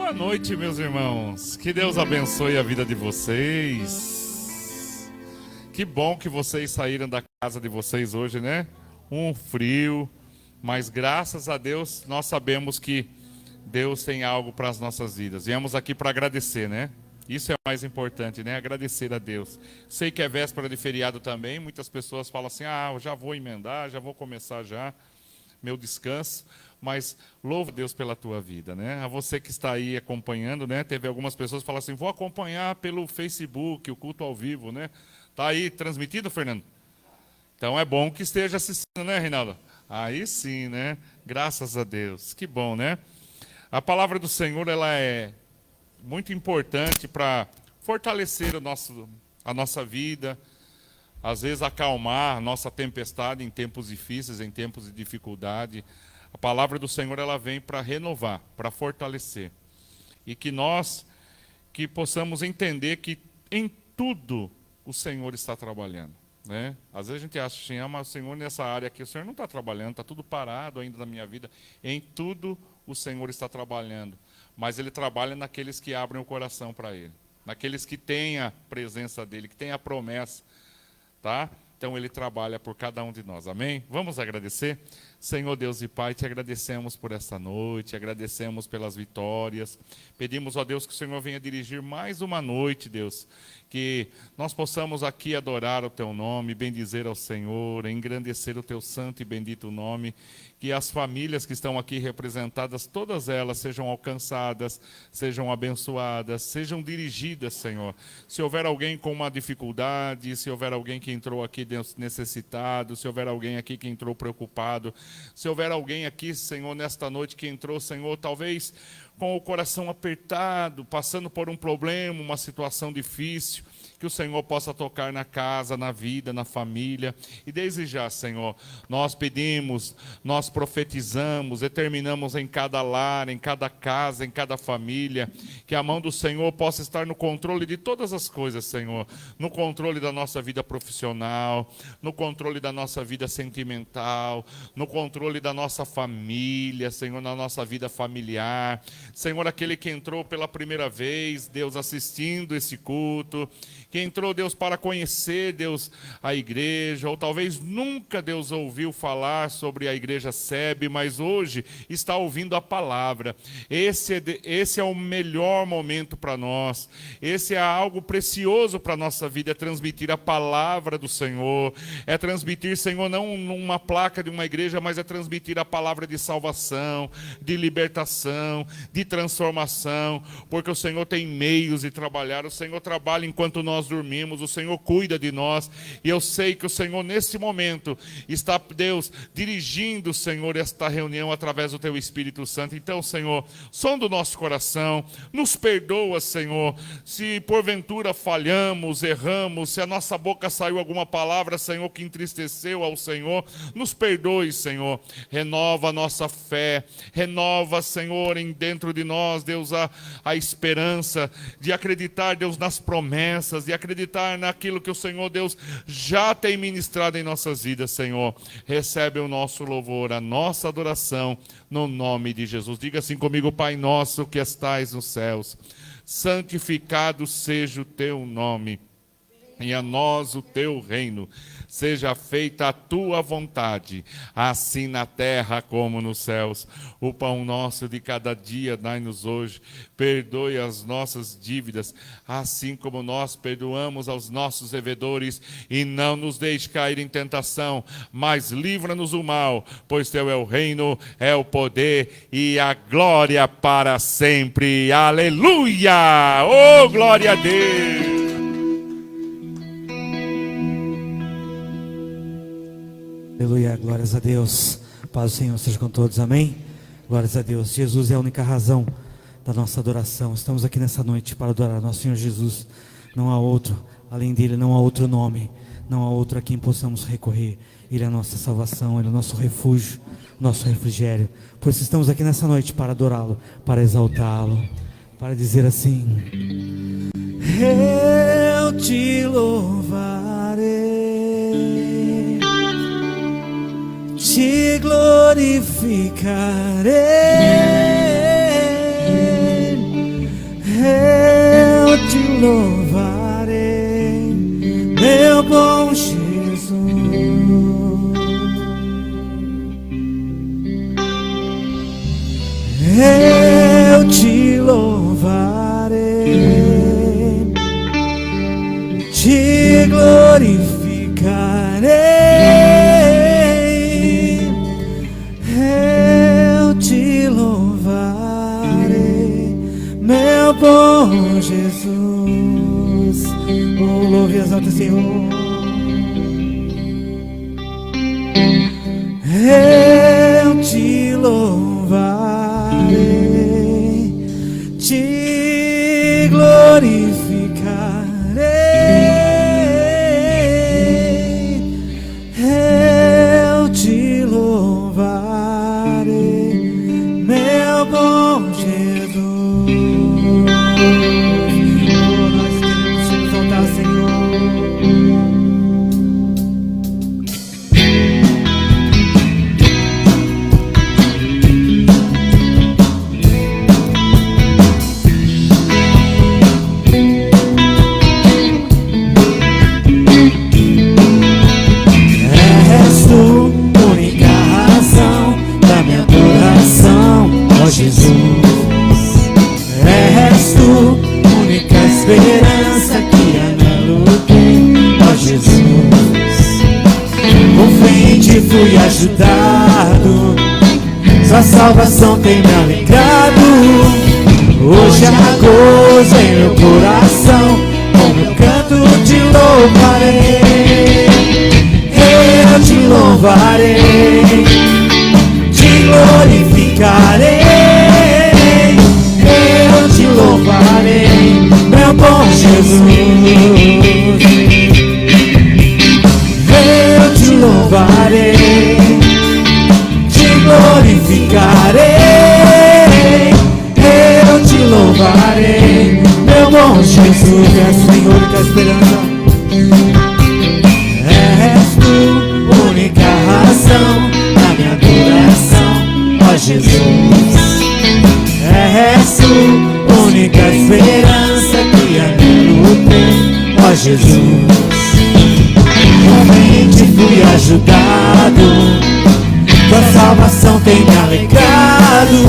Boa noite, meus irmãos. Que Deus abençoe a vida de vocês. Que bom que vocês saíram da casa de vocês hoje, né? Um frio, mas graças a Deus nós sabemos que Deus tem algo para as nossas vidas. Viemos aqui para agradecer, né? Isso é o mais importante, né? Agradecer a Deus. Sei que é véspera de feriado também. Muitas pessoas falam assim, eu já vou emendar, já vou começar já meu descanso. Mas louvo a Deus pela tua vida, né? A você que está aí acompanhando, né? Teve algumas pessoas que falaram assim, vou acompanhar pelo Facebook, o culto ao vivo, né? Tá aí transmitido, Fernando? Então é bom que esteja assistindo, né, Reinaldo? Aí sim, né? Graças a Deus. Que bom, né? A palavra do Senhor, ela é muito importante para fortalecer a nossa vida, às vezes acalmar a nossa tempestade em tempos difíceis, em tempos de dificuldade. A palavra do Senhor, ela vem para renovar, para fortalecer. E que nós possamos entender que em tudo o Senhor está trabalhando, né? Às vezes a gente acha assim, mas o Senhor nessa área aqui, o Senhor não está trabalhando, está tudo parado ainda na minha vida. Em tudo o Senhor está trabalhando. Mas Ele trabalha naqueles que abrem o coração para Ele. Naqueles que têm a presença dEle, que têm a promessa, tá? Então Ele trabalha por cada um de nós, amém? Vamos agradecer? Senhor Deus e Pai, te agradecemos por esta noite, agradecemos pelas vitórias. Pedimos, ó Deus, que o Senhor venha dirigir mais uma noite, Deus. Que nós possamos aqui adorar o Teu nome, bendizer ao Senhor, engrandecer o Teu santo e bendito nome. Que as famílias que estão aqui representadas, todas elas sejam alcançadas, sejam abençoadas, sejam dirigidas, Senhor. Se houver alguém com uma dificuldade, se houver alguém que entrou aqui necessitado, se houver alguém aqui que entrou preocupado, se houver alguém aqui, Senhor, nesta noite que entrou, Senhor, talvez com o coração apertado, passando por um problema, uma situação difícil, que o Senhor possa tocar na casa, na vida, na família. E desde já, Senhor, nós pedimos, nós profetizamos, determinamos em cada lar, em cada casa, em cada família, que a mão do Senhor possa estar no controle de todas as coisas, Senhor. No controle da nossa vida profissional, no controle da nossa vida sentimental, no controle da nossa família, Senhor, na nossa vida familiar. Senhor, aquele que entrou pela primeira vez, Deus, assistindo esse culto, que entrou, Deus, para conhecer, Deus, a igreja, ou talvez nunca, Deus, ouviu falar sobre a igreja SEB, mas hoje está ouvindo a palavra. Esse é o melhor momento para nós, esse é algo precioso para a nossa vida, é transmitir a palavra do Senhor, é transmitir, Senhor, não numa placa de uma igreja, mas é transmitir a palavra de salvação, de libertação, de transformação, porque o Senhor tem meios de trabalhar, o Senhor trabalha enquanto nós dormimos, o Senhor cuida de nós, e eu sei que o Senhor nesse momento está, Deus, dirigindo, Senhor, esta reunião através do Teu Espírito Santo. Então, Senhor, sonda o nosso coração, nos perdoa, Senhor, se porventura falhamos, erramos, se a nossa boca saiu alguma palavra, Senhor, que entristeceu ao Senhor, nos perdoe, Senhor, renova a nossa fé, renova, Senhor, dentro de nós, Deus, a esperança de acreditar, Deus, nas promessas, de acreditar naquilo que o Senhor, Deus, já tem ministrado em nossas vidas, Senhor. Recebe o nosso louvor, a nossa adoração, no nome de Jesus. Diga assim comigo: Pai nosso que estais nos céus, santificado seja o teu nome, e a nós o teu reino. Seja feita a tua vontade, assim na terra como nos céus. O pão nosso de cada dia dai-nos hoje. Perdoe as nossas dívidas, assim como nós perdoamos aos nossos devedores. E não nos deixe cair em tentação, mas livra-nos do mal. Pois teu é o reino, é o poder e a glória para sempre. Aleluia! Oh, glória a Deus! Aleluia, glórias a Deus. Paz do Senhor seja com todos, amém? Glórias a Deus. Jesus é a única razão da nossa adoração. Estamos aqui nessa noite para adorar nosso Senhor Jesus. Não há outro, além dele não há outro nome, não há outro a quem possamos recorrer. Ele é a nossa salvação, ele é o nosso refúgio, nosso refrigério. Por isso estamos aqui nessa noite para adorá-lo, para exaltá-lo, para dizer assim: eu te louvarei, te glorificarei, louvarei, meu bom Jesus. Eu te louvarei, te glorificarei. Eu te louvarei, meu bom Jesus. Oh, louve e exalta, Senhor. Eu te louvarei, te glorificarei. Eu te louvarei, meu bom Jesus. Oh, nós queremos te exaltar, Senhor. Jesus, és tu, única esperança que anelo tem, ó Jesus. Com fé em ti fui ajudado, sua salvação tem me alegrado. Hoje há gozo em meu coração, com meu canto te louvarei. Eu te louvarei, te glorificarei. Eu te louvarei, meu bom Jesus. Eu te louvarei, te glorificarei. Eu te louvarei, meu bom Jesus. És tu, Senhor, única esperança. És tu, única razão da minha adoração, ó Jesus. És tu, única esperança que anelo ter, ó Jesus. Realmente fui ajudado, tua salvação tem me alegrado.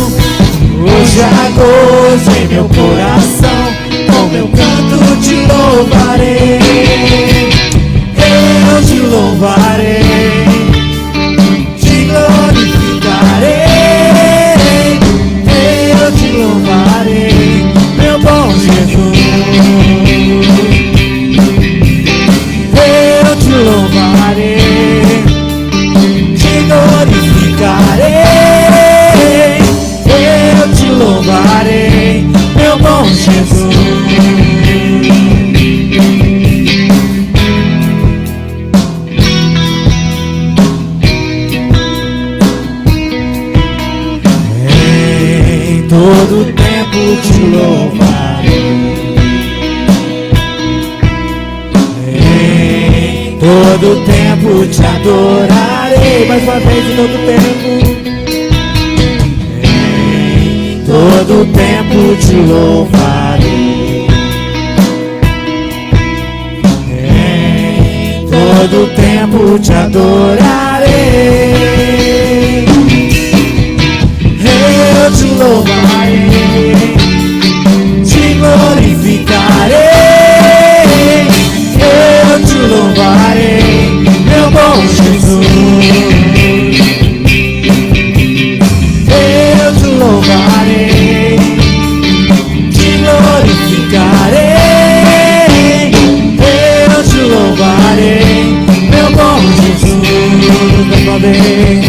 Hoje há gozo em meu coração, com meu canto te louvarei. Eu te louvarei, te glorificarei. Eu te louvarei, meu bom Jesus. Eu te louvarei, te glorificarei. Eu te louvarei, meu bom Jesus. Todo tempo te louvarei, em todo tempo te adorarei. Mais uma vez, em todo tempo, em todo tempo te louvarei, em todo tempo te adorarei. Eu te louvarei, te glorificarei. Eu te louvarei, meu bom Jesus. Eu te louvarei, te glorificarei. Eu te louvarei, meu bom Jesus. Mais uma vez.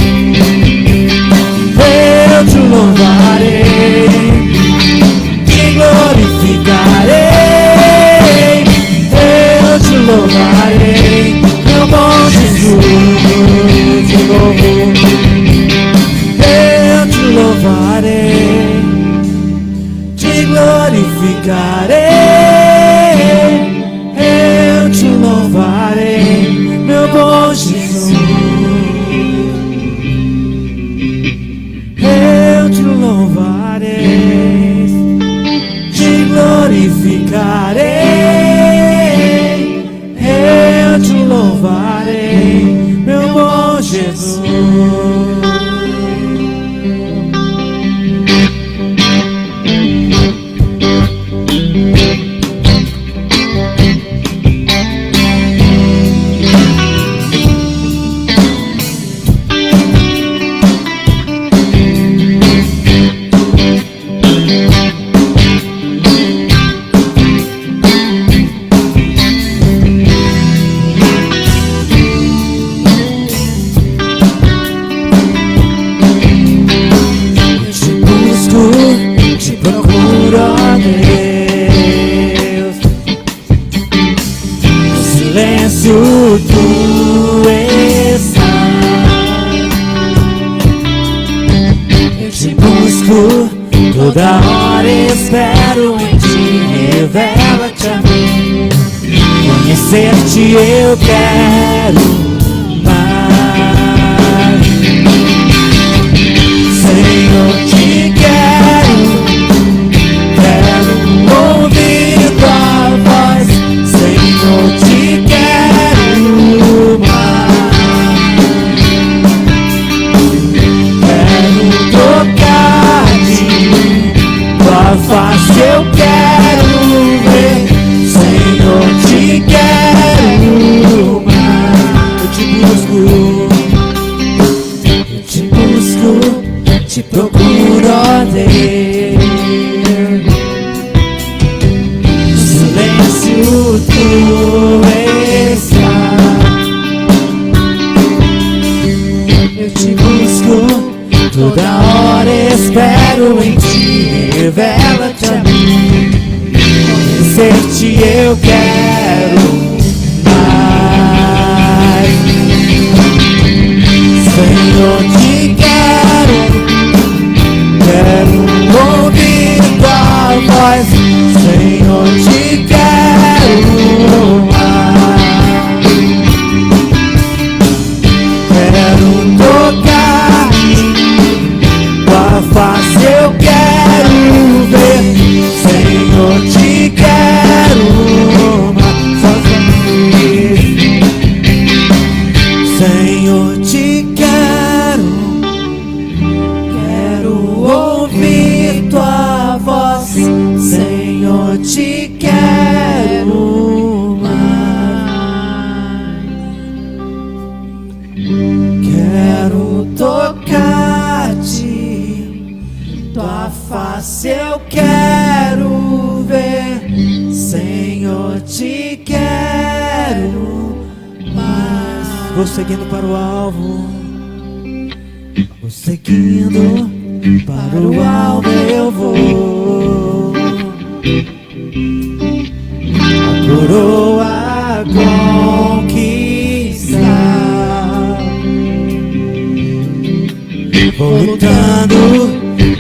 Eu te louvarei, te glorificarei. Eu te louvarei, meu bom Jesus. Te louvo. Eu te louvarei, te glorificarei. Eu te louvarei, meu bom Jesus. Eu te louvarei, te glorificarei. Jesus. Toda hora espero em ti, revela-te a mim. Conhecer-te eu quero mais. Senhor, te quero ouvir tua voz. Senhor, te quero mais. Quero tocar-te, tua face eu quero ver. Senhor, te quero mais. Eu te busco, te procuro, ó Deus. No silêncio tu estás. Eu te busco, toda hora espero em ti, revela-te a mim. Conhecer-te eu quero mais. Senhor, te quero ouvir tua voz. Senhor, te quero mais. Quero tocar-te, tua face eu quero ver. Senhor, te quero mais. Senhor, te quero ouvir tua voz. Senhor, te quero mais. Quero tocar-te, tua face eu quero ver. Senhor, te quero mais. Vou seguindo para o alvo, vou seguindo para o alvo eu vou. A coroa conquistar. Vou lutando,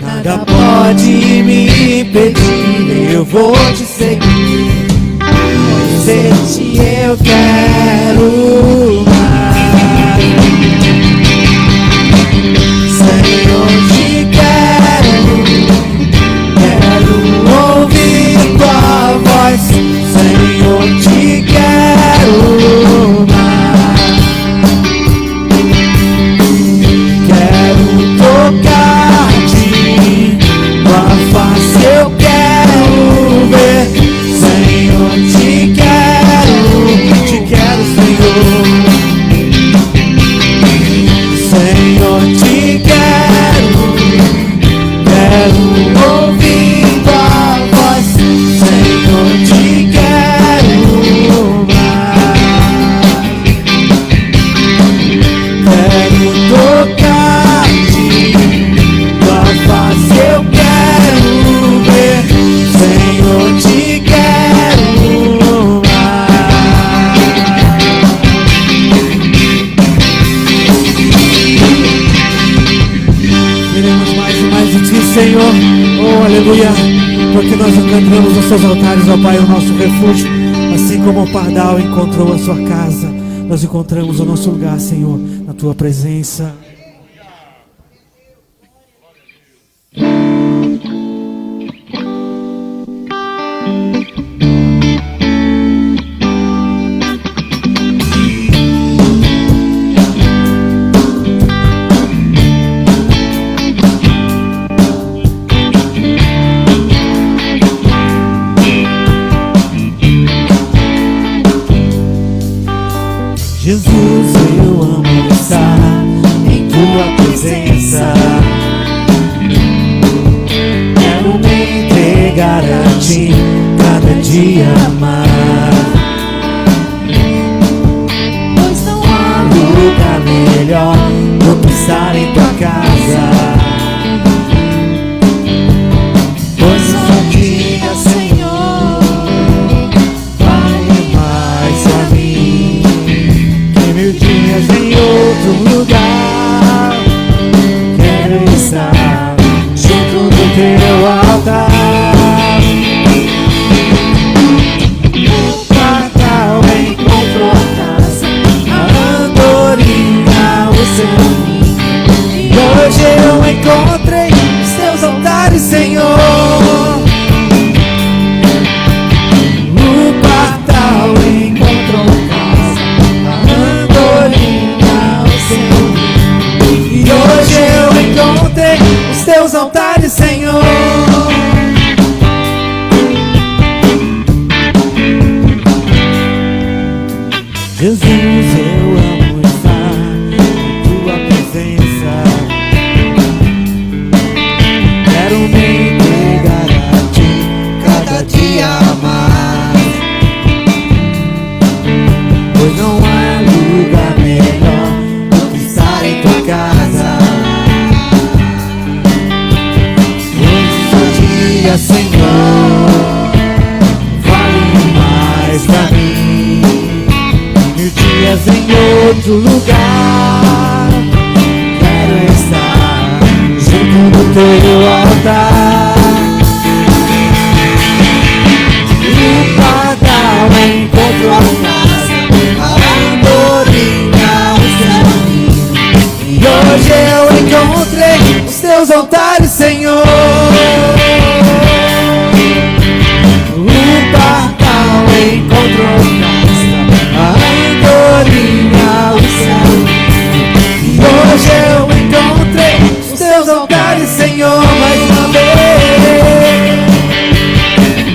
nada pode me impedir. Eu vou te seguir. Conhecer-te eu quero mais. Senhor, te quero ouvir tua voz. Senhor, te quero mais. Quero tocar-te, tua face eu quero ver. Senhor, te quero, Senhor. Senhor, te quero ouvir tua voz. Senhor, te quero mais. Quero tocar-te, tua face eu quero ver. Senhor, te quero mais. Queremos mais e mais de ti, Senhor. Oh, aleluia. Porque nós encontramos nos seus altares, ó Pai, o nosso refúgio. Assim como o pardal encontrou a sua casa, nós encontramos o nosso lugar, Senhor, na tua presença. presença. Quero me entregar a ti cada dia mais, pois não há lugar melhor do que estar em tua casa. Pois um dia, Senhor, vale mais a mim que 1000 dias em outro lugar. Quero estar junto do teu altar. O Natal encontrou a casa, a andorinha, o seu ninho. E hoje eu encontrei os teus altares, Senhor. O Natal encontrou a casa, a andorinha, o seu ninho. E hoje eu encontrei os teus altares, Senhor. Jesus, eu amo estar em tua presença. Quero me entregar a ti cada dia mais, pois não há lugar melhor do que estar em tua casa. Hoje o dia, Senhor, vale mais pra mim 1000 dias em outro lugar. Quero estar junto do teu altar. O Natal encontrou a casa, a andorinha, o seu ninho. E hoje eu encontrei os teus altares, Senhor. O Natal encontrou a casa, a andorinha, o seu ninho. E hoje eu encontrei os teus altares, Senhor, mais uma vez.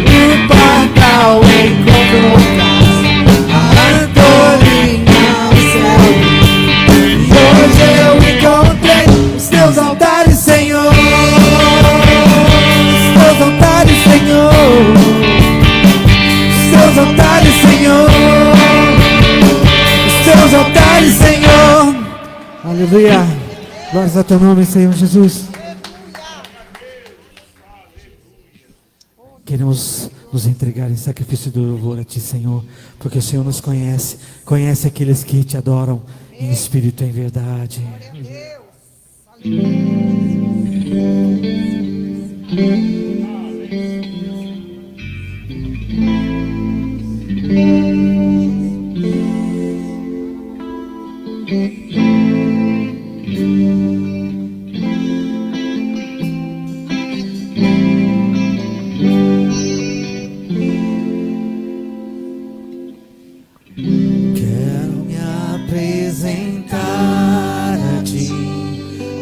O Natal encontrou a casa, a andorinha, o seu ninho. E hoje eu encontrei os teus altares, Senhor. Os teus altares, Senhor. Os teus altares, Senhor. Os teus altares, Senhor. Aleluia. Glórias a teu nome, Senhor Jesus. Queremos nos entregar em sacrifício do louvor a ti, Senhor, porque o Senhor nos conhece, conhece aqueles que te adoram em espírito e em verdade. Quero me apresentar a ti,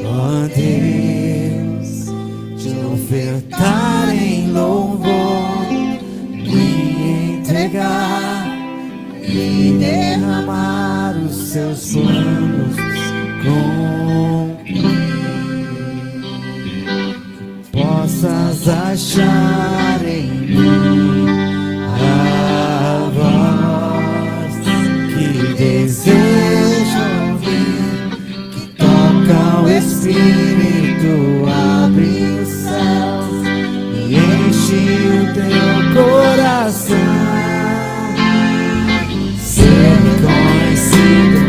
ó Deus, te ofertar em louvor, me entregar e derramar os seus planos comigo. Possas achar em mim a voz que deseja ouvir, que toca o Espírito, abre os céus e enche o teu coração. Ser reconhecido,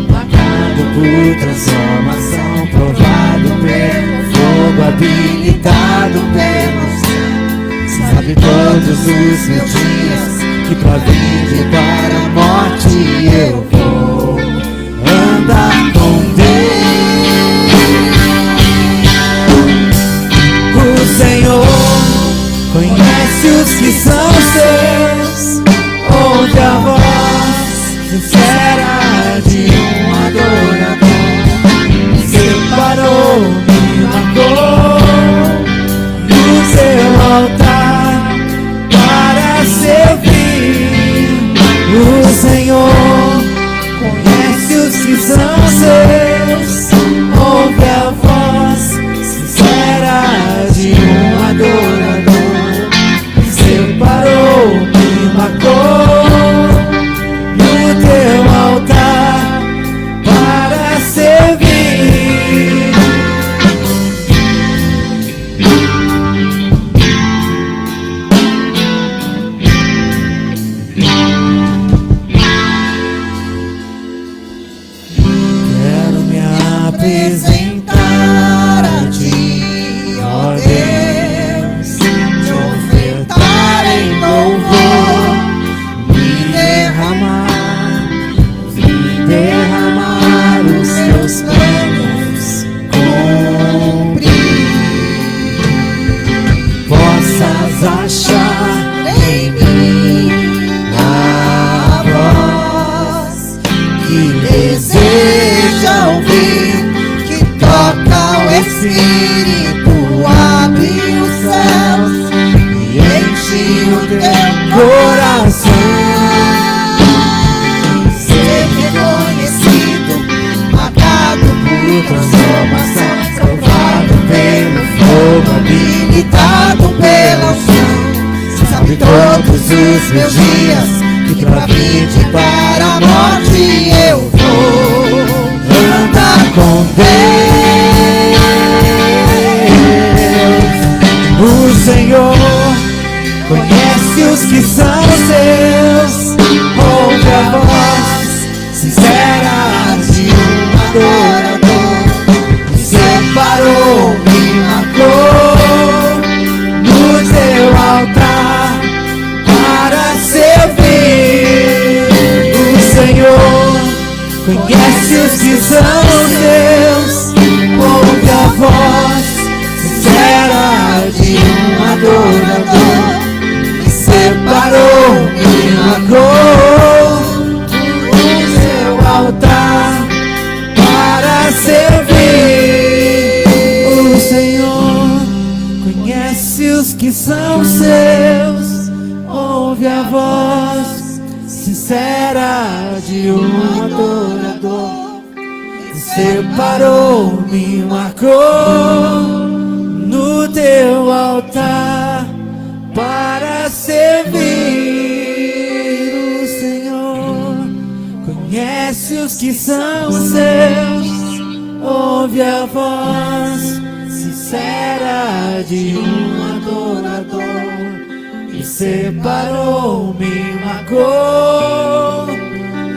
marcado por transformação, provado pelo fogo, habilitado pelo céu. Sabe todos os meus dias, que pra vida e para a morte eu vou andar com Deus. O Senhor conhece os que são seus, ouve a voz sincera de um adorador. Separou-me, marcou no seu altar para servir. O Senhor apresentar a ti, ó Deus, te ofertar em louvor, me derramar os teus planos, cumprir. Possas achar em mim a voz que deseja ouvir, que toca o Espírito, abre os céus e enche o teu coração. Ser reconhecido, marcado por transformações, provado pelo fogo, habilitado pela unção. Sabe todos os meus dias que pra vida e para a morte eu vou andar com Deus. O Senhor conhece os que são seus, ouve a voz sincera de um adorador. Me separou, me marcou no teu altar para servir. O Senhor conhece os que são seus, ouve a voz sincera de um adorador. Me separou, me marcou no seu altar para servir. O Senhor conhece os que são seus, ouve a voz sincera de um adorador. Me separou, me marcou no teu altar para servir. O Senhor conhece os que são seus, ouve a voz sincera de um adorador. Me separou, me marcou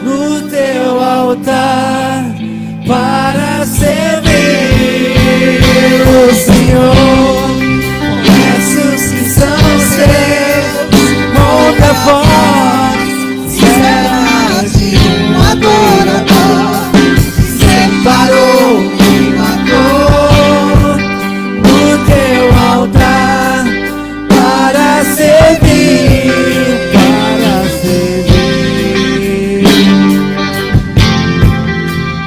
no teu altar para servir. O Senhor conhece os que são seus, ouve a voz sincera de um adorador. Me separou, me marcou no teu altar para servir, para servir,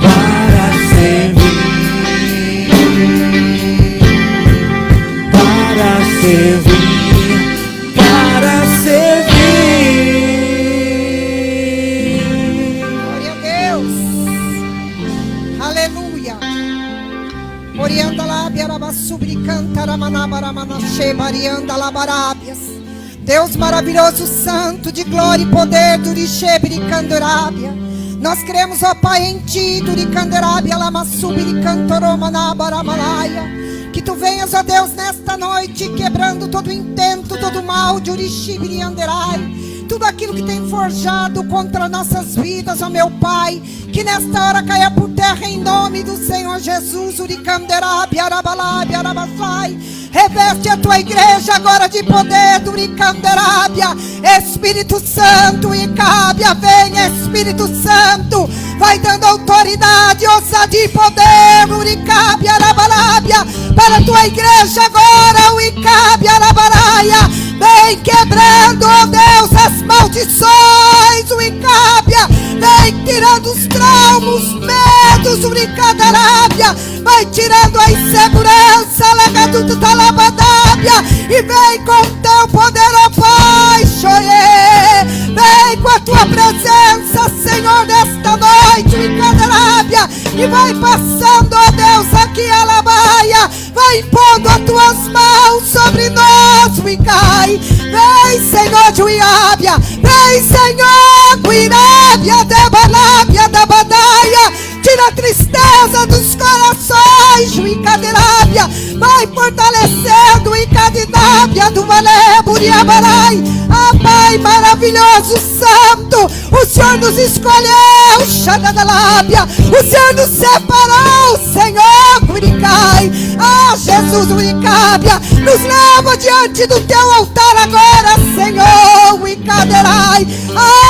para servir, para servir, para servir. Glória a Deus. Aleluia. Orianda lábia, arabassubri, cantaramanabaramanache, barianda labarábias. Deus maravilhoso, santo, de glória e poder, Durixebri, candorábia. Nós cremos, ó Pai, em Ti, Duricanderábia, lamassubri, cantoromanabaramalaia. Que Tu venhas, ó Deus, nesta noite, quebrando todo intento, todo mal, Durixibri, anderai. Tudo aquilo que tem forjado contra nossas vidas, ó meu Pai, que nesta hora caia por terra em nome do Senhor Jesus. Uricanderábia, arabalábia, arabassai. Reveste a tua igreja agora de poder, Duricanderábia. Espírito Santo, e cábia, vem Espírito Santo, vai dando autoridade, ousadia e poder, Uricábia, arabalábia, para a tua igreja agora, Uricábia, arabaraia. Vem quebrando, ó Deus, as maldições, Uricábia. Vem tirando os traumas, medos, Uricanderábia. Vai tirando a insegurança, legado talabadábia. E vem com teu poder, ó Pai, Xoie. Vem com a tua presença, Senhor, nesta noite, Uricanderábia. E vai passando, ó Deus, aqui a labaia. Vai impondo as tuas mãos sobre nós, Uicai. Vem, Senhor, Juiábia. Vem, Senhor, Guirábia, Debalábia, Dabadaia. Tira a tristeza dos corações, Juicaderábia. Vai fortalecendo, Uicadidábia, do Valé, Buriabarai. Ah, Pai maravilhoso, santo, o Senhor nos escolheu, Xadadalábia. O Senhor nos separou, Senhor. Jesus, Uricábia, nos leva diante do teu altar agora, Senhor, Uicaderai,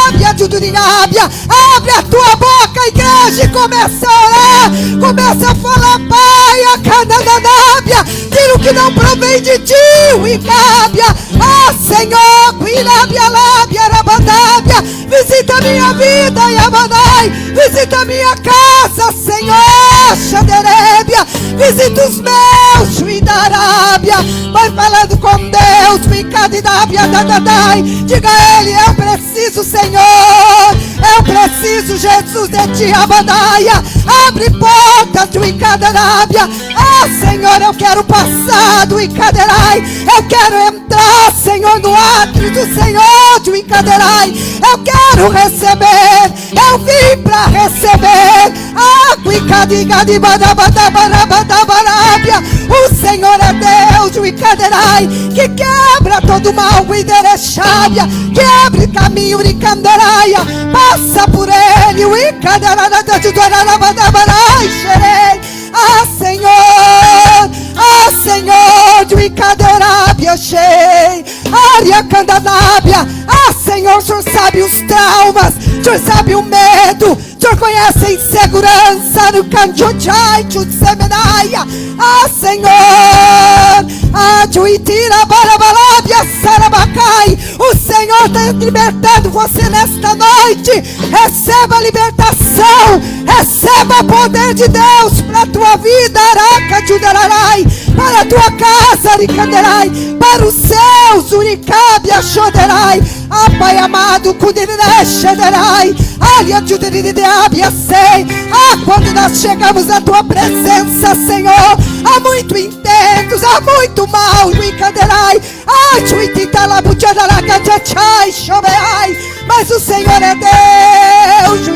abre a Judurinhábia, abre a tua boca, igreja, e começa a orar, começa a falar, Pai, a Canadanábia, tira o que não provém de ti, Uicábia, Senhor, Cuirábia, Lábia, Arabadábia, visita minha vida, Yamanai, visita minha casa, Senhor, Xaderébia, visita os meus, Juidarábia, vai falando com Deus, Uicadidábia, Dadadai, diga a Ele, eu preciso, Senhor, eu preciso, Jesus, de ti, Abadaia, abre portas, Uicadarábia, Senhor, eu quero passar do Icaderai, eu quero entrar, Senhor, no átrio do Senhor de Uicaderai, eu quero receber, eu vim para receber, o Senhor é Deus, Uicaderai, que quebra todo mal, Uiderechábia, que abre caminho, Uicanderaia, passa por ele, Uicaderai, Senhor, de Uicaderábia, Shei, Aria Candanábia, Senhor, o Senhor sabe os traumas, o Senhor sabe o medo, o Senhor conhece a insegurança no Canjochai, Chutsemenaia, Senhor, Juitira, Barabalábia, Sarabacai, o Senhor está libertando você nesta noite, receba a libertação, receba o poder de Deus para a tua vida, Araca, Judararai, para a tua casa, Aricanderai, para os seus, Uricábia, Xoderai, Pai amado, Cudirinexederai, Alia, Judirideábia, sei, quando nós chegamos à tua presença, Senhor, há muito intentos, há muito mal, Uicaderai, mas o Senhor é Deus,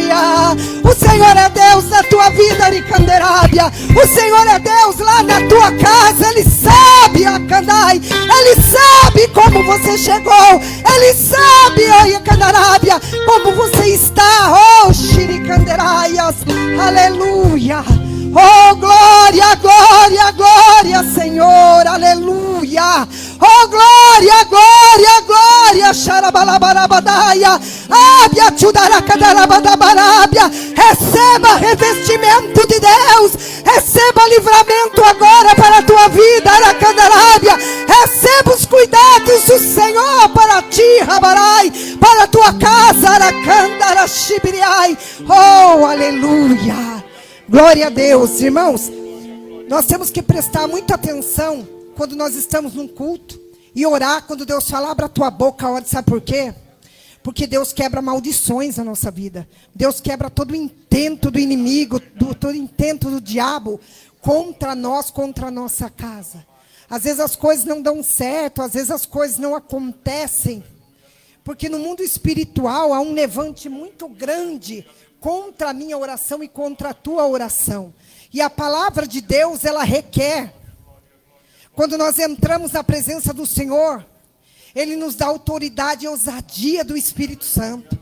o Senhor é Deus na tua vida, Aricanderábia, o Senhor é Deus lá na tua casa, Ele sabe, Acandai, Ele sabe como você chegou, Ele sabe, Aricanderábia, como você está, Xiricanderaias, aleluia. Oh, glória, glória, glória, Senhor, aleluia. Oh, glória, glória, glória, xarabalabarabadáia, abiachudaracadarabadábarábia. Receba revestimento de Deus, receba livramento agora para a tua vida, aracandarábia. Receba os cuidados do Senhor para ti, Rabarai, para a tua casa, aracandarachibiriai. Oh, aleluia. Glória a Deus, irmãos. Nós temos que prestar muita atenção quando nós estamos num culto e orar quando Deus falar, abra a tua boca, ora, sabe por quê? Porque Deus quebra maldições na nossa vida. Deus quebra todo o intento do inimigo, todo o intento do diabo contra nós, contra a nossa casa. Às vezes as coisas não dão certo, às vezes as coisas não acontecem, porque no mundo espiritual há um levante muito grande contra a minha oração e contra a tua oração. E a palavra de Deus, ela requer, quando nós entramos na presença do Senhor, Ele nos dá autoridade e ousadia do Espírito Santo.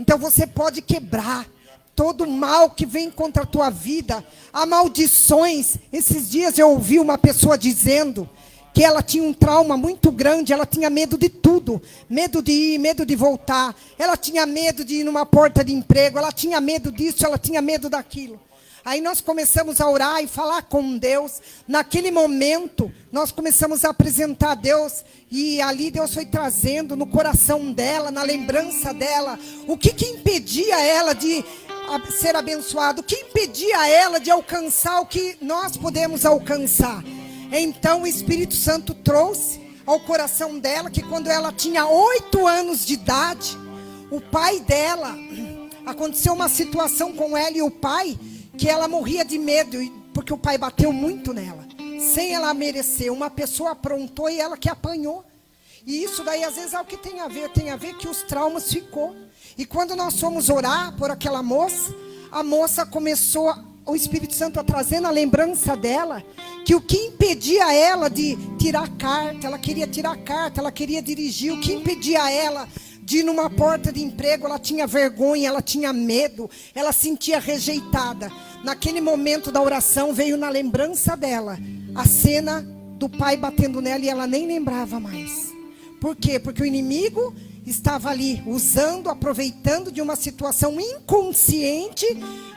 Então você pode quebrar todo o mal que vem contra a tua vida. Há maldições. Esses dias eu ouvi uma pessoa dizendo que ela tinha um trauma muito grande, ela tinha medo de tudo, medo de ir, medo de voltar, ela tinha medo de ir numa porta de emprego, ela tinha medo disso, ela tinha medo daquilo. Aí nós começamos a orar e falar com Deus. Naquele momento, nós começamos a apresentar a Deus, e ali Deus foi trazendo no coração dela, na lembrança dela, o que impedia ela de ser abençoada, o que impedia ela de alcançar o que nós podemos alcançar. Então o Espírito Santo trouxe ao coração dela que quando ela tinha 8 anos de idade, o pai dela, aconteceu uma situação com ela e o pai, que ela morria de medo, porque o pai bateu muito nela, sem ela merecer. Uma pessoa aprontou e ela que apanhou. E isso daí às vezes é o que tem a ver que os traumas ficou. E quando nós fomos orar por aquela moça, a moça começou, o Espírito Santo a trazer na lembrança dela, que o que impedia ela de tirar carta, ela queria tirar carta, ela queria dirigir, o que impedia ela de ir numa porta de emprego, ela tinha vergonha, ela tinha medo, ela sentia rejeitada. Naquele momento da oração veio na lembrança dela a cena do pai batendo nela e ela nem lembrava mais. Por quê? Porque o inimigo estava ali usando, aproveitando de uma situação inconsciente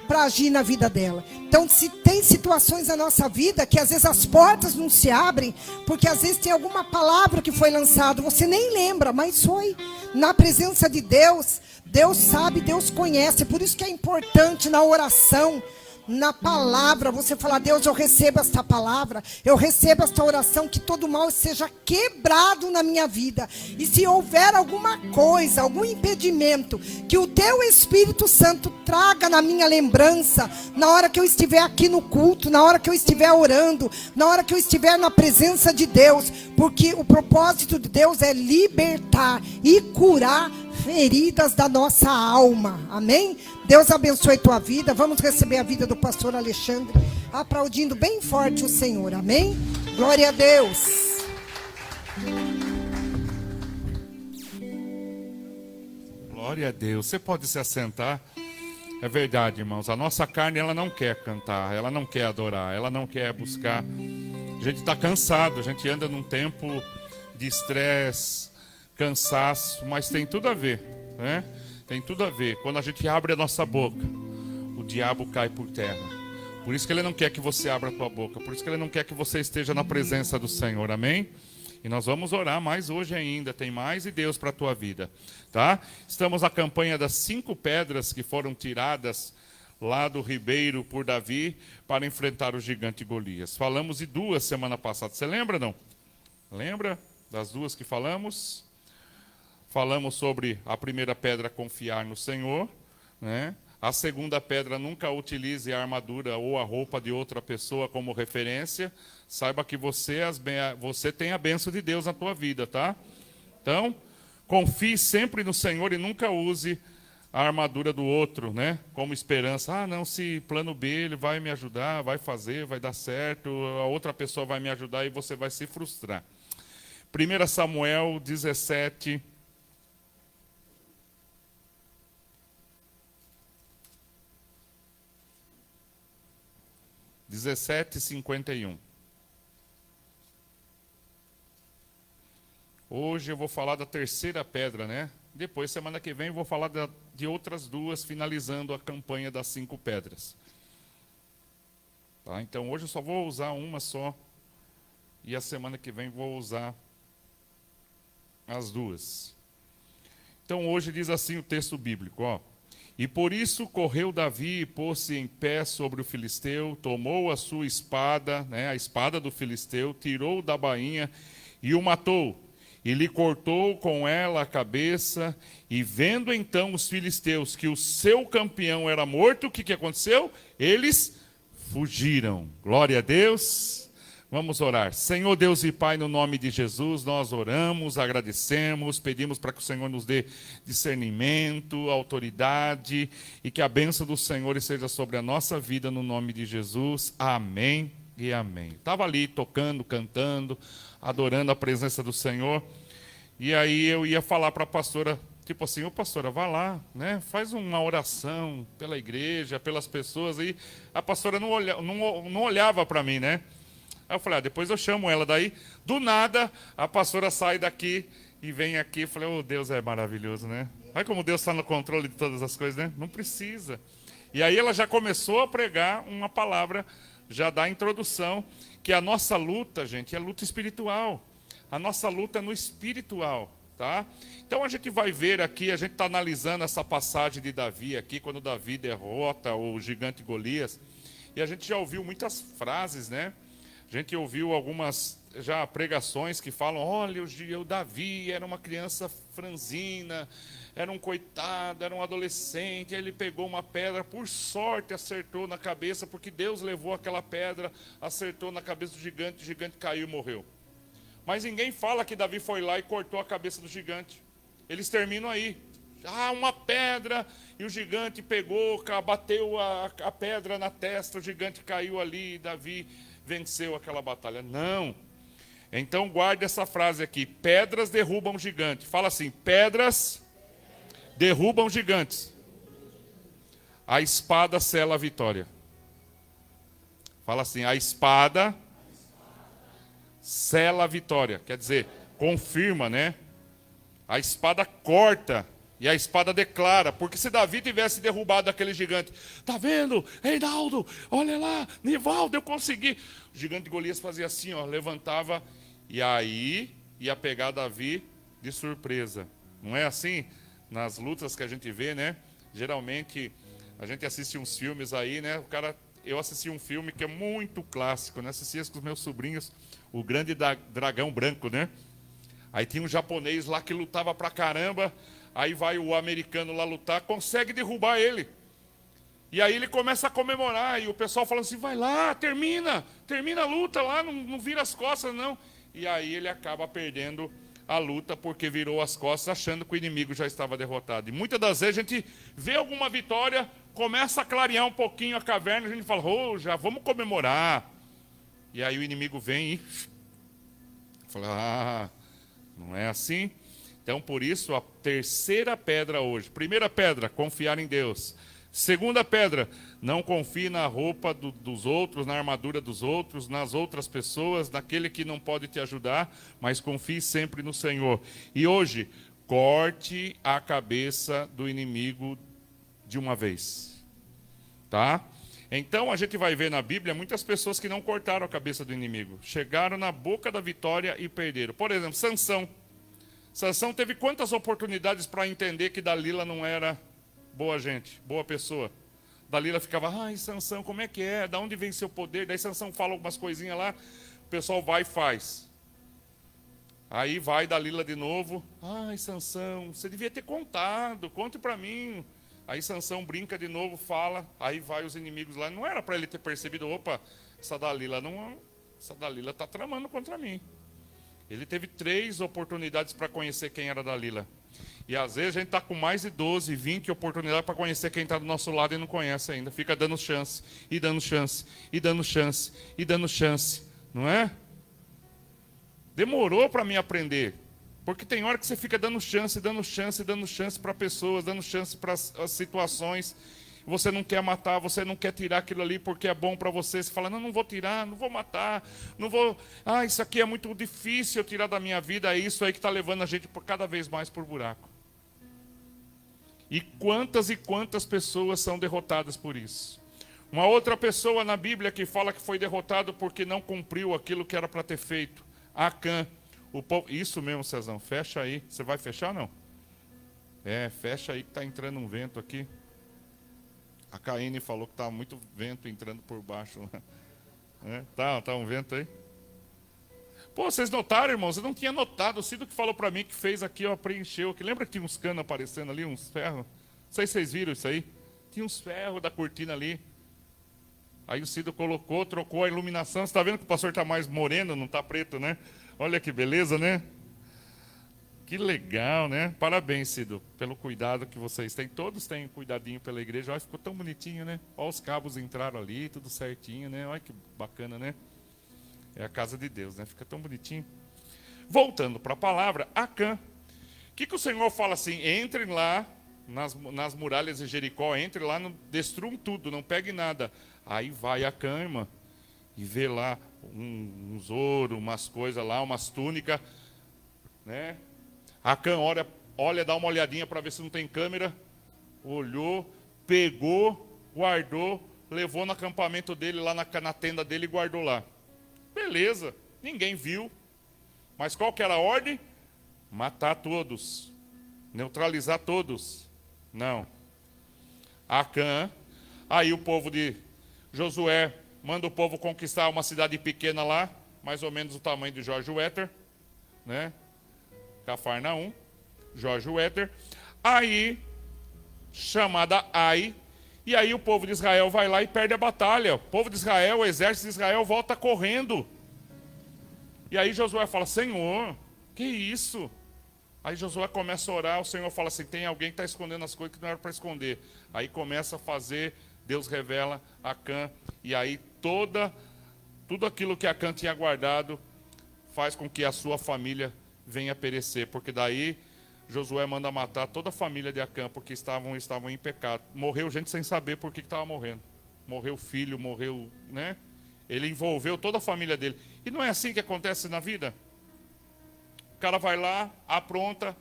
para agir na vida dela. Então, se tem situações na nossa vida que às vezes as portas não se abrem, porque às vezes tem alguma palavra que foi lançada, você nem lembra, mas foi na presença de Deus. Deus sabe, Deus conhece. Por isso que é importante na oração, na palavra, você falar: Deus, eu recebo esta palavra, eu recebo esta oração, que todo mal seja quebrado na minha vida. E se houver alguma coisa, algum impedimento, que o teu Espírito Santo traga na minha lembrança, na hora que eu estiver aqui no culto, na hora que eu estiver orando, na hora que eu estiver na presença de Deus, porque o propósito de Deus é libertar e curar feridas da nossa alma. Amém? Deus abençoe tua vida. Vamos receber a vida do pastor Alexandre, aplaudindo bem forte o Senhor. Amém? Glória a Deus. Glória a Deus. Você pode se assentar. É verdade, irmãos. A nossa carne, ela não quer cantar, ela não quer adorar, ela não quer buscar. A gente está cansado, a gente anda num tempo de estresse, cansaço, mas tem tudo a ver, né? Tem tudo a ver. Quando a gente abre a nossa boca, o diabo cai por terra. Por isso que ele não quer que você abra a tua boca. Por isso que ele não quer que você esteja na presença do Senhor. Amém? E nós vamos orar mais hoje ainda. Tem mais de Deus para a tua vida, tá? Estamos na campanha das 5 pedras que foram tiradas lá do ribeiro por Davi para enfrentar o gigante Golias. Falamos de 2 semana passada. Você lembra, não? Lembra das 2 que falamos? Falamos sobre a primeira pedra, confiar no Senhor, né? A segunda pedra, nunca utilize a armadura ou a roupa de outra pessoa como referência. Saiba que você tem a bênção de Deus na tua vida, tá? Então, confie sempre no Senhor e nunca use a armadura do outro, né? Como esperança. Ah, não, se plano B, ele vai me ajudar, vai fazer, vai dar certo, a outra pessoa vai me ajudar e você vai se frustrar. 1 Samuel 17... 17:51. Hoje eu vou falar da terceira pedra, né? Depois, semana que vem, eu vou falar de outras 2, finalizando a campanha das 5 pedras. Tá? Então, hoje eu só vou usar uma só. E a semana que vem vou usar as 2. Então, hoje diz assim o texto bíblico, ó. E por isso correu Davi e pôs-se em pé sobre o filisteu, tomou a sua espada, né, a espada do filisteu, tirou da bainha e o matou. E lhe cortou com ela a cabeça. E vendo então os filisteus que o seu campeão era morto, o que aconteceu? Eles fugiram. Glória a Deus. Vamos orar. Senhor Deus e Pai, no nome de Jesus, nós oramos, agradecemos, pedimos para que o Senhor nos dê discernimento, autoridade e que a bênção do Senhor esteja sobre a nossa vida, no nome de Jesus. Amém e amém. Estava ali tocando, cantando, adorando a presença do Senhor. E aí eu ia falar para a pastora, tipo assim: ô pastora, vá lá, né? Faz uma oração pela igreja, pelas pessoas. E a pastora não olhava para mim, né? Aí eu falei: depois eu chamo ela. Daí, do nada, a pastora sai daqui e vem aqui. Eu falei: oh, Deus é maravilhoso, né? Olha como Deus está no controle de todas as coisas, né? Não precisa. E aí ela já começou a pregar uma palavra, já dá a introdução, que a nossa luta, gente, é luta espiritual. A nossa luta é no espiritual, tá? Então a gente vai ver aqui, a gente está analisando essa passagem de Davi aqui, quando Davi derrota o gigante Golias. E a gente já ouviu muitas frases, né? A gente ouviu algumas já pregações que falam: olha, o Davi era uma criança franzina, era um coitado, era um adolescente, ele pegou uma pedra, por sorte acertou na cabeça, porque Deus levou aquela pedra, acertou na cabeça do gigante, o gigante caiu e morreu. Mas ninguém fala que Davi foi lá e cortou a cabeça do gigante. Eles terminam aí. Ah, uma pedra, e o gigante pegou, bateu a pedra na testa, o gigante caiu ali e Davi venceu aquela batalha. Não. Então guarde essa frase aqui: pedras derrubam gigantes. Fala assim: pedras derrubam gigantes. A espada sela a vitória. Fala assim: a espada sela a vitória. Quer dizer, confirma, né? A espada corta e a espada declara. Porque se Davi tivesse derrubado aquele gigante, tá vendo? Reinaldo, olha lá, Nivaldo, eu consegui. O gigante de Golias fazia assim, ó, levantava e aí ia pegar Davi de surpresa. Não é assim? Nas lutas que a gente vê, né? Geralmente a gente assiste uns filmes aí, né? Eu assisti um filme que é muito clássico, né? Assistia com os meus sobrinhos, o Grande Dragão Branco, né? Aí tinha um japonês lá que lutava pra caramba, aí vai o americano lá lutar, consegue derrubar ele. E aí ele começa a comemorar, e o pessoal fala assim, vai lá, termina a luta lá, não vira as costas não. E aí ele acaba perdendo a luta porque virou as costas achando que o inimigo já estava derrotado. E muitas das vezes a gente vê alguma vitória, começa a clarear um pouquinho a caverna, a gente fala, já vamos comemorar. E aí o inimigo vem e fala, não é assim? Então por isso a terceira pedra hoje. Primeira pedra, confiar em Deus. Segunda pedra, não confie na roupa dos outros, na armadura dos outros, nas outras pessoas, naquele que não pode te ajudar, mas confie sempre no Senhor. E hoje, corte a cabeça do inimigo de uma vez. Tá? Então a gente vai ver na Bíblia muitas pessoas que não cortaram a cabeça do inimigo. Chegaram na boca da vitória e perderam. Por exemplo, Sansão. Sansão teve quantas oportunidades para entender que Dalila não era boa gente, boa pessoa. Dalila ficava, Sansão, como é que é? Da onde vem seu poder? Daí Sansão fala algumas coisinhas lá, o pessoal vai e faz. Aí vai Dalila de novo, Sansão, você devia ter contado, conte para mim. Aí Sansão brinca de novo, fala, aí vai os inimigos lá. Não era para ele ter percebido, essa Dalila está tramando contra mim. Ele teve 3 oportunidades para conhecer quem era Dalila. E às vezes a gente está com mais de 12, 20 oportunidades para conhecer quem está do nosso lado e não conhece ainda. Fica dando chance, e dando chance, e dando chance, e dando chance. Não é? Demorou para mim aprender. Porque tem hora que você fica dando chance, dando chance, dando chance para pessoas, dando chance para as situações. Você não quer matar, você não quer tirar aquilo ali porque é bom para você. Você fala, não vou tirar, não vou matar, não vou... isso aqui é muito difícil eu tirar da minha vida. É isso aí que está levando a gente cada vez mais por buraco. E quantas pessoas são derrotadas por isso. Uma outra pessoa na Bíblia que fala que foi derrotado porque não cumpriu aquilo que era para ter feito. Acã. O povo... Isso mesmo, Cezão, fecha aí. Você vai fechar ou não? Fecha aí que está entrando um vento aqui. A Caíne falou que está muito vento entrando por baixo. Tá um vento aí. Pô, vocês notaram, irmãos? Eu não tinha notado. O Cido que falou para mim que fez aqui, preencheu. Que lembra que tinha uns canos aparecendo ali, uns ferros? Não sei se vocês viram isso aí. Tinha uns ferros da cortina ali. Aí o Cido colocou, trocou a iluminação. Você está vendo que o pastor está mais moreno, não está preto, né? Olha que beleza, né? Que legal, né? Parabéns, Cido, pelo cuidado que vocês têm. Todos têm cuidadinho pela igreja. Olha, ficou tão bonitinho, né? Olha, os cabos entraram ali, tudo certinho, né? Olha que bacana, né? É a casa de Deus, né? Fica tão bonitinho. Voltando para a palavra, Acã. O que o Senhor fala assim? Entrem lá nas muralhas de Jericó, entrem lá, destruam tudo, não peguem nada. Aí vai Acã, irmã, e vê lá uns ouro, umas coisas lá, umas túnicas, né? Acã olha, dá uma olhadinha para ver se não tem câmera. Olhou, pegou, guardou, levou no acampamento dele, lá na tenda dele e guardou lá. Beleza, ninguém viu. Mas qual que era a ordem? Matar todos. Neutralizar todos. Não. Acã. Aí o povo de Josué manda o povo conquistar uma cidade pequena lá, mais ou menos o tamanho de Jorge Wetter, né? Cafarnaum, Jorge Wetter. Aí, chamada Ai, e aí o povo de Israel vai lá e perde a batalha. O povo de Israel, o exército de Israel volta correndo. E aí Josué fala, Senhor, que isso? Aí Josué começa a orar, o Senhor fala assim, tem alguém que está escondendo as coisas que não era para esconder. Aí começa a fazer, Deus revela Acã, e aí tudo aquilo que Acã tinha guardado faz com que a sua família venha perecer, porque daí Josué manda matar toda a família de Acã, porque estavam em pecado. Morreu gente sem saber por que estava morrendo. Morreu filho, morreu, né? Ele envolveu toda a família dele. E não é assim que acontece na vida? O cara vai lá, apronta,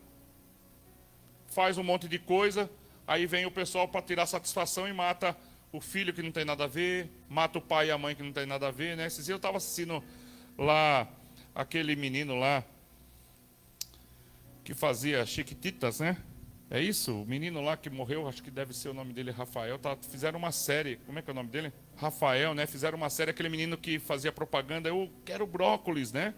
faz um monte de coisa, aí vem o pessoal para tirar satisfação e mata o filho que não tem nada a ver, mata o pai e a mãe que não tem nada a ver, né? Esses dias eu estava assistindo lá, aquele menino lá, que fazia Chiquititas, né? É isso? O menino lá que morreu, acho que deve ser o nome dele, Rafael. Fizeram uma série, como é que é o nome dele? Rafael, né? Fizeram uma série, aquele menino que fazia propaganda, eu quero brócolis, né?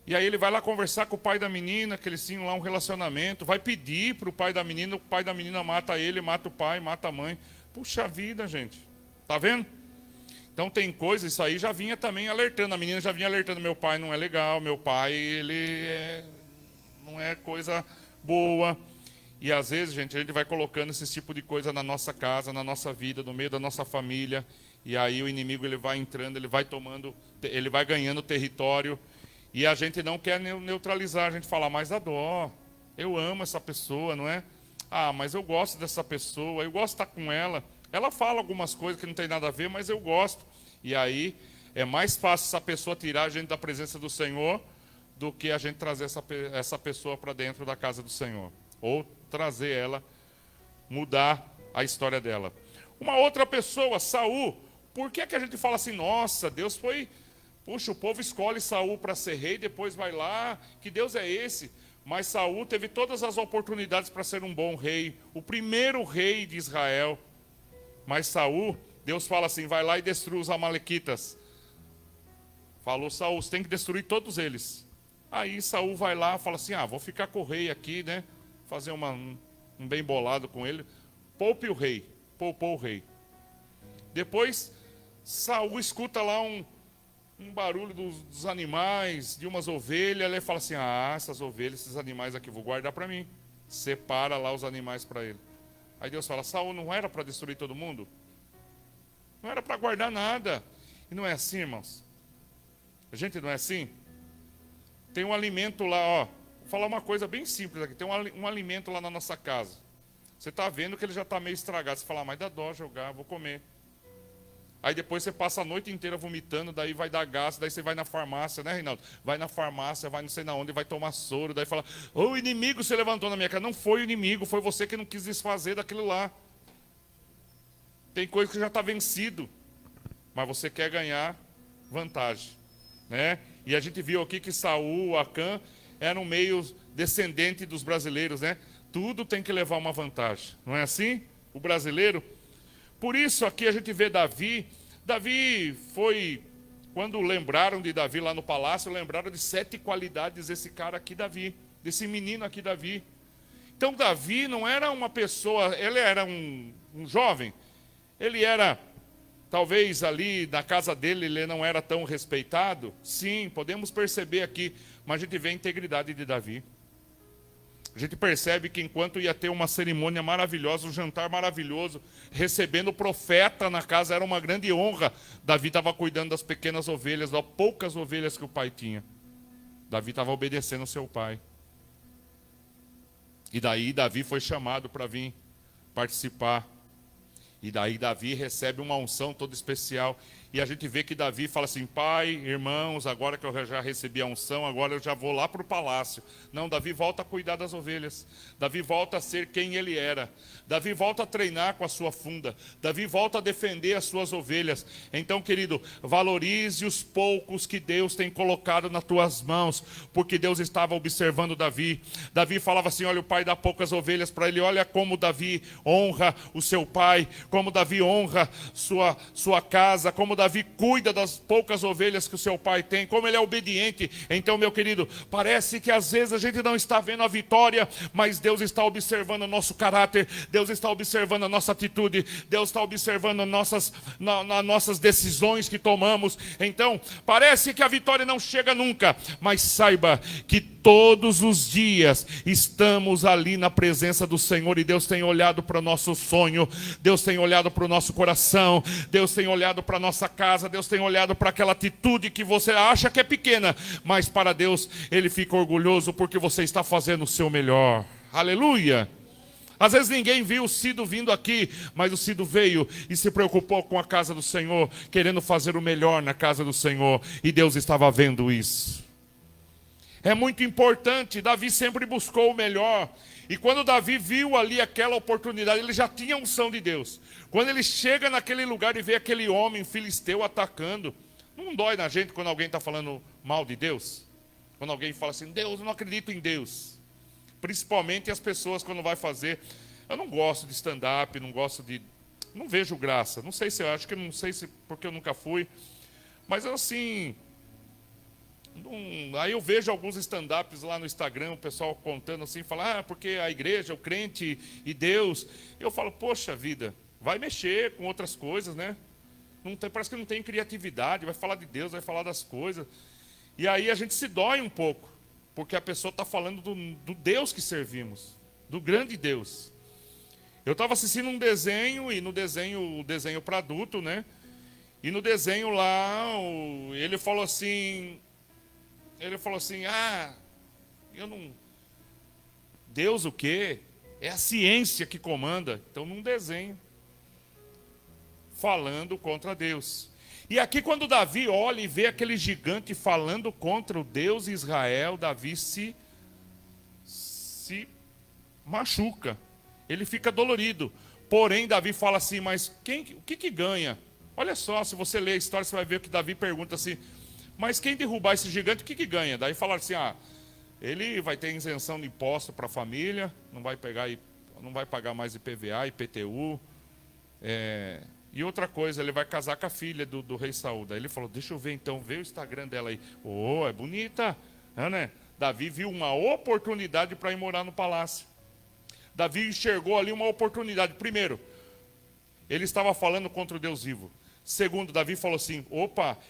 E aí ele vai lá conversar com o pai da menina, que eles tinham lá um relacionamento, vai pedir para o pai da menina, o pai da menina mata ele, mata o pai, mata a mãe. Puxa vida, gente. Tá vendo? Então tem coisa, isso aí já vinha também alertando, a menina já vinha alertando, meu pai não é legal, meu pai, não é coisa boa. E às vezes, gente, a gente vai colocando esse tipo de coisa na nossa casa, na nossa vida, no meio da nossa família. E aí o inimigo ele vai entrando, ele vai tomando, ele vai ganhando território. E a gente não quer neutralizar, a gente fala, mas dá dó, eu amo essa pessoa, não é? Ah, mas eu gosto dessa pessoa, eu gosto de estar com ela. Ela fala algumas coisas que não tem nada a ver, mas eu gosto. E aí é mais fácil essa pessoa tirar a gente da presença do Senhor do que a gente trazer essa pessoa para dentro da casa do Senhor. Ou trazer ela, mudar a história dela. Uma outra pessoa, Saul, por que a gente fala assim, nossa, Deus foi... Puxa, o povo escolhe Saul para ser rei, depois vai lá, que Deus é esse? Mas Saul teve todas as oportunidades para ser um bom rei, o primeiro rei de Israel. Mas Saul, Deus fala assim, vai lá e destrua os amalequitas. Falou Saul, você tem que destruir todos eles. Aí Saul vai lá, fala assim, vou ficar com o rei aqui, né? Fazer um bem bolado com ele. Poupe o rei, poupou o rei. Depois, Saul escuta lá um barulho dos animais, de umas ovelhas. Ele fala assim, essas ovelhas, esses animais aqui, vou guardar para mim. Separa lá os animais para ele. Aí Deus fala, Saul, não era para destruir todo mundo? Não era para guardar nada. E não é assim, irmãos? A gente não é assim? Tem um alimento lá, ó. Vou falar uma coisa bem simples aqui. Tem um alimento lá na nossa casa. Você está vendo que ele já está meio estragado. Você fala, mas dá dó jogar, vou comer. Aí depois você passa a noite inteira vomitando, daí vai dar gasto, daí você vai na farmácia, né, Reinaldo? Vai na farmácia, vai não sei na onde, vai tomar soro, daí fala, o inimigo se levantou na minha casa. Não foi o inimigo, foi você que não quis desfazer daquilo lá. Tem coisa que já está vencido, mas você quer ganhar vantagem, né? E a gente viu aqui que Saul, Acã, eram meio descendente dos brasileiros, né? Tudo tem que levar uma vantagem, não é assim? O brasileiro... Por isso aqui a gente vê Davi. Davi foi, quando lembraram de Davi lá no palácio, lembraram de 7 qualidades desse cara aqui, Davi, desse menino aqui, Davi. Então Davi não era uma pessoa, ele era um jovem, ele era, talvez ali na casa dele ele não era tão respeitado. Sim, podemos perceber aqui, mas a gente vê a integridade de Davi. A gente percebe que enquanto ia ter uma cerimônia maravilhosa, um jantar maravilhoso, recebendo o profeta na casa, era uma grande honra. Davi estava cuidando das pequenas ovelhas, das poucas ovelhas que o pai tinha. Davi estava obedecendo ao seu pai. E daí Davi foi chamado para vir participar. E daí Davi recebe uma unção toda especial. E a gente vê que Davi fala assim, pai, irmãos, agora que eu já recebi a unção, agora eu já vou lá para o palácio. Não, Davi volta a cuidar das ovelhas. Davi volta a ser quem ele era. Davi volta a treinar com a sua funda. Davi volta a defender as suas ovelhas. Então, querido, valorize os poucos que Deus tem colocado nas tuas mãos, porque Deus estava observando Davi. Davi falava assim, olha, o pai dá poucas ovelhas para ele. Olha como Davi honra o seu pai, como Davi honra sua casa, como Davi cuida das poucas ovelhas que o seu pai tem, como ele é obediente. Então, meu querido, parece que às vezes a gente não está vendo a vitória, mas Deus está observando o nosso caráter, Deus está observando a nossa atitude, Deus está observando nossas decisões que tomamos. Então, parece que a vitória não chega nunca, mas saiba que todos os dias estamos ali na presença do Senhor, e Deus tem olhado para o nosso sonho, Deus tem olhado para o nosso coração, Deus tem olhado para a nossa casa, Deus tem olhado para aquela atitude que você acha que é pequena, mas para Deus Ele fica orgulhoso porque você está fazendo o seu melhor. Aleluia! Às vezes ninguém viu o Cido vindo aqui, mas o Cido veio e se preocupou com a casa do Senhor, querendo fazer o melhor na casa do Senhor, e Deus estava vendo isso. É muito importante, Davi sempre buscou o melhor, e quando Davi viu ali aquela oportunidade, ele já tinha a unção de Deus. Quando ele chega naquele lugar e vê aquele homem filisteu atacando, não dói na gente quando alguém está falando mal de Deus? Quando alguém fala assim, Deus, eu não acredito em Deus. Principalmente as pessoas quando vai fazer. Eu não gosto de stand-up, não vejo graça. Não sei se eu acho que não sei se porque eu nunca fui. Mas assim, aí eu vejo alguns stand-ups lá no Instagram, o pessoal contando assim, fala, porque a igreja, o crente e Deus. Eu falo, poxa vida, vai mexer com outras coisas, né? Parece que não tem criatividade, vai falar de Deus, vai falar das coisas. E aí a gente se dói um pouco, porque a pessoa está falando do Deus que servimos, do grande Deus. Eu estava assistindo um desenho, e no desenho, o desenho para adulto, né? E no desenho lá, ele falou assim, Deus o quê? É a ciência que comanda. Então, num desenho, falando contra Deus. E aqui quando Davi olha e vê aquele gigante falando contra o Deus de Israel, Davi se machuca. Ele fica dolorido. Porém, Davi fala assim, mas o que ganha? Olha só, se você ler a história, você vai ver que Davi pergunta assim, mas quem derrubar esse gigante, o que ganha? Daí falaram assim, ele vai ter isenção de imposto para a família, não vai pagar mais IPVA, IPTU, e outra coisa, ele vai casar com a filha do rei Saul. Daí ele falou, deixa eu ver então, vê o Instagram dela aí. É bonita, né? Davi viu uma oportunidade para ir morar no palácio. Davi enxergou ali uma oportunidade. Primeiro, ele estava falando contra o Deus vivo. Segundo, Davi falou assim,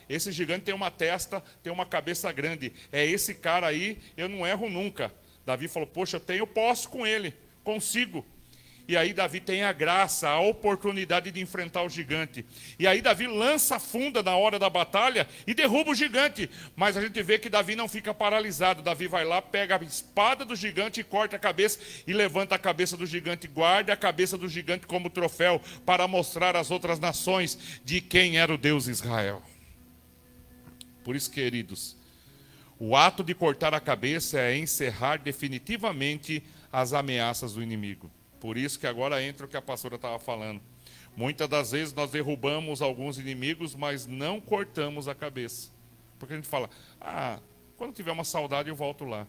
esse gigante tem uma testa, tem uma cabeça grande. É esse cara aí, eu não erro nunca. Davi falou, poxa, eu posso com ele, consigo. E aí Davi tem a graça, a oportunidade de enfrentar o gigante. E aí Davi lança a funda na hora da batalha e derruba o gigante. Mas a gente vê que Davi não fica paralisado. Davi vai lá, pega a espada do gigante e corta a cabeça e levanta a cabeça do gigante. Guarda a cabeça do gigante como troféu para mostrar às outras nações de quem era o Deus Israel. Por isso, queridos, o ato de cortar a cabeça é encerrar definitivamente as ameaças do inimigo. Por isso que agora entra o que a pastora estava falando. Muitas das vezes nós derrubamos alguns inimigos, mas não cortamos a cabeça. Porque a gente fala, quando tiver uma saudade eu volto lá.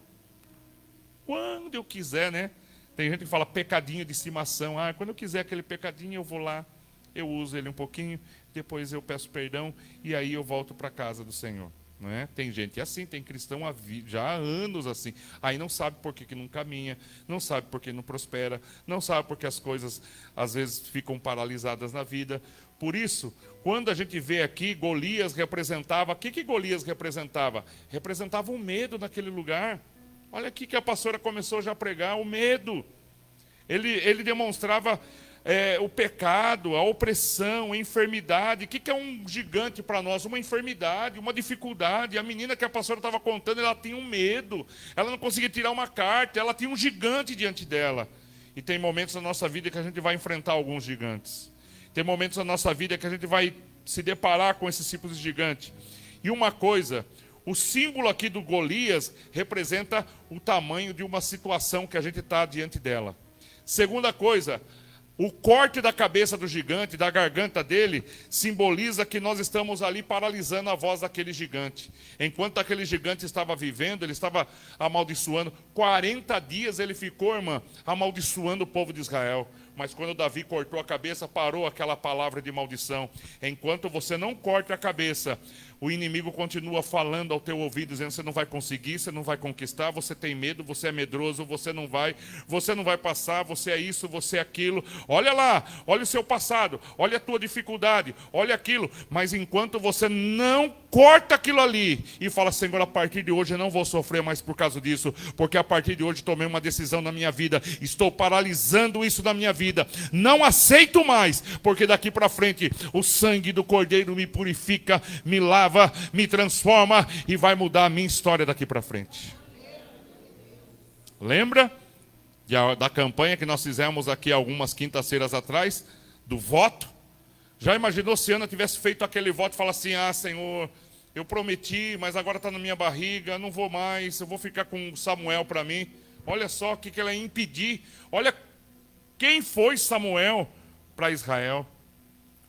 Quando eu quiser, né? Tem gente que fala pecadinho de estimação. Quando eu quiser aquele pecadinho eu vou lá, eu uso ele um pouquinho, depois eu peço perdão e aí eu volto para a casa do Senhor. Não é? Tem gente assim, tem cristão já há anos assim. Aí não sabe por que não caminha, não sabe por que não prospera, não sabe por que as coisas às vezes ficam paralisadas na vida. Por isso, quando a gente vê aqui, Golias representava, o que Golias representava? Representava um medo naquele lugar. Olha aqui que a pastora começou já a pregar, o medo. Ele demonstrava o pecado, a opressão, a enfermidade. O que é um gigante para nós? Uma enfermidade, uma dificuldade. A menina que a pastora estava contando, ela tinha um medo. Ela não conseguia tirar uma carta, ela tinha um gigante diante dela. E tem momentos na nossa vida que a gente vai enfrentar alguns gigantes. Tem momentos na nossa vida que a gente vai se deparar com esses tipos de gigante. E uma coisa, o símbolo aqui do Golias representa o tamanho de uma situação que a gente está diante dela. Segunda coisa, o corte da cabeça do gigante, da garganta dele, simboliza que nós estamos ali paralisando a voz daquele gigante. Enquanto aquele gigante estava vivendo, ele estava amaldiçoando. 40 dias ele ficou, irmã, amaldiçoando o povo de Israel. Mas quando Davi cortou a cabeça, parou aquela palavra de maldição. Enquanto você não corta a cabeça, o inimigo continua falando ao teu ouvido, dizendo, você não vai conseguir, você não vai conquistar, você tem medo, você é medroso, você não vai passar, você é isso, você é aquilo. Olha lá, olha o seu passado, olha a tua dificuldade, olha aquilo. Mas enquanto você não corta aquilo ali e fala, Senhor, a partir de hoje eu não vou sofrer mais por causa disso, porque a partir de hoje tomei uma decisão na minha vida, estou paralisando isso na minha vida, não aceito mais, porque daqui para frente o sangue do Cordeiro me purifica, me lava, me transforma e vai mudar a minha história daqui para frente. Lembra? da campanha que nós fizemos aqui algumas quintas-feiras atrás, do voto. Já imaginou se Ana tivesse feito aquele voto e falar assim: ah, Senhor, eu prometi, mas agora está na minha barriga, não vou mais, eu vou ficar com Samuel para mim. Olha só o que ela ia impedir. Olha quem foi Samuel para Israel.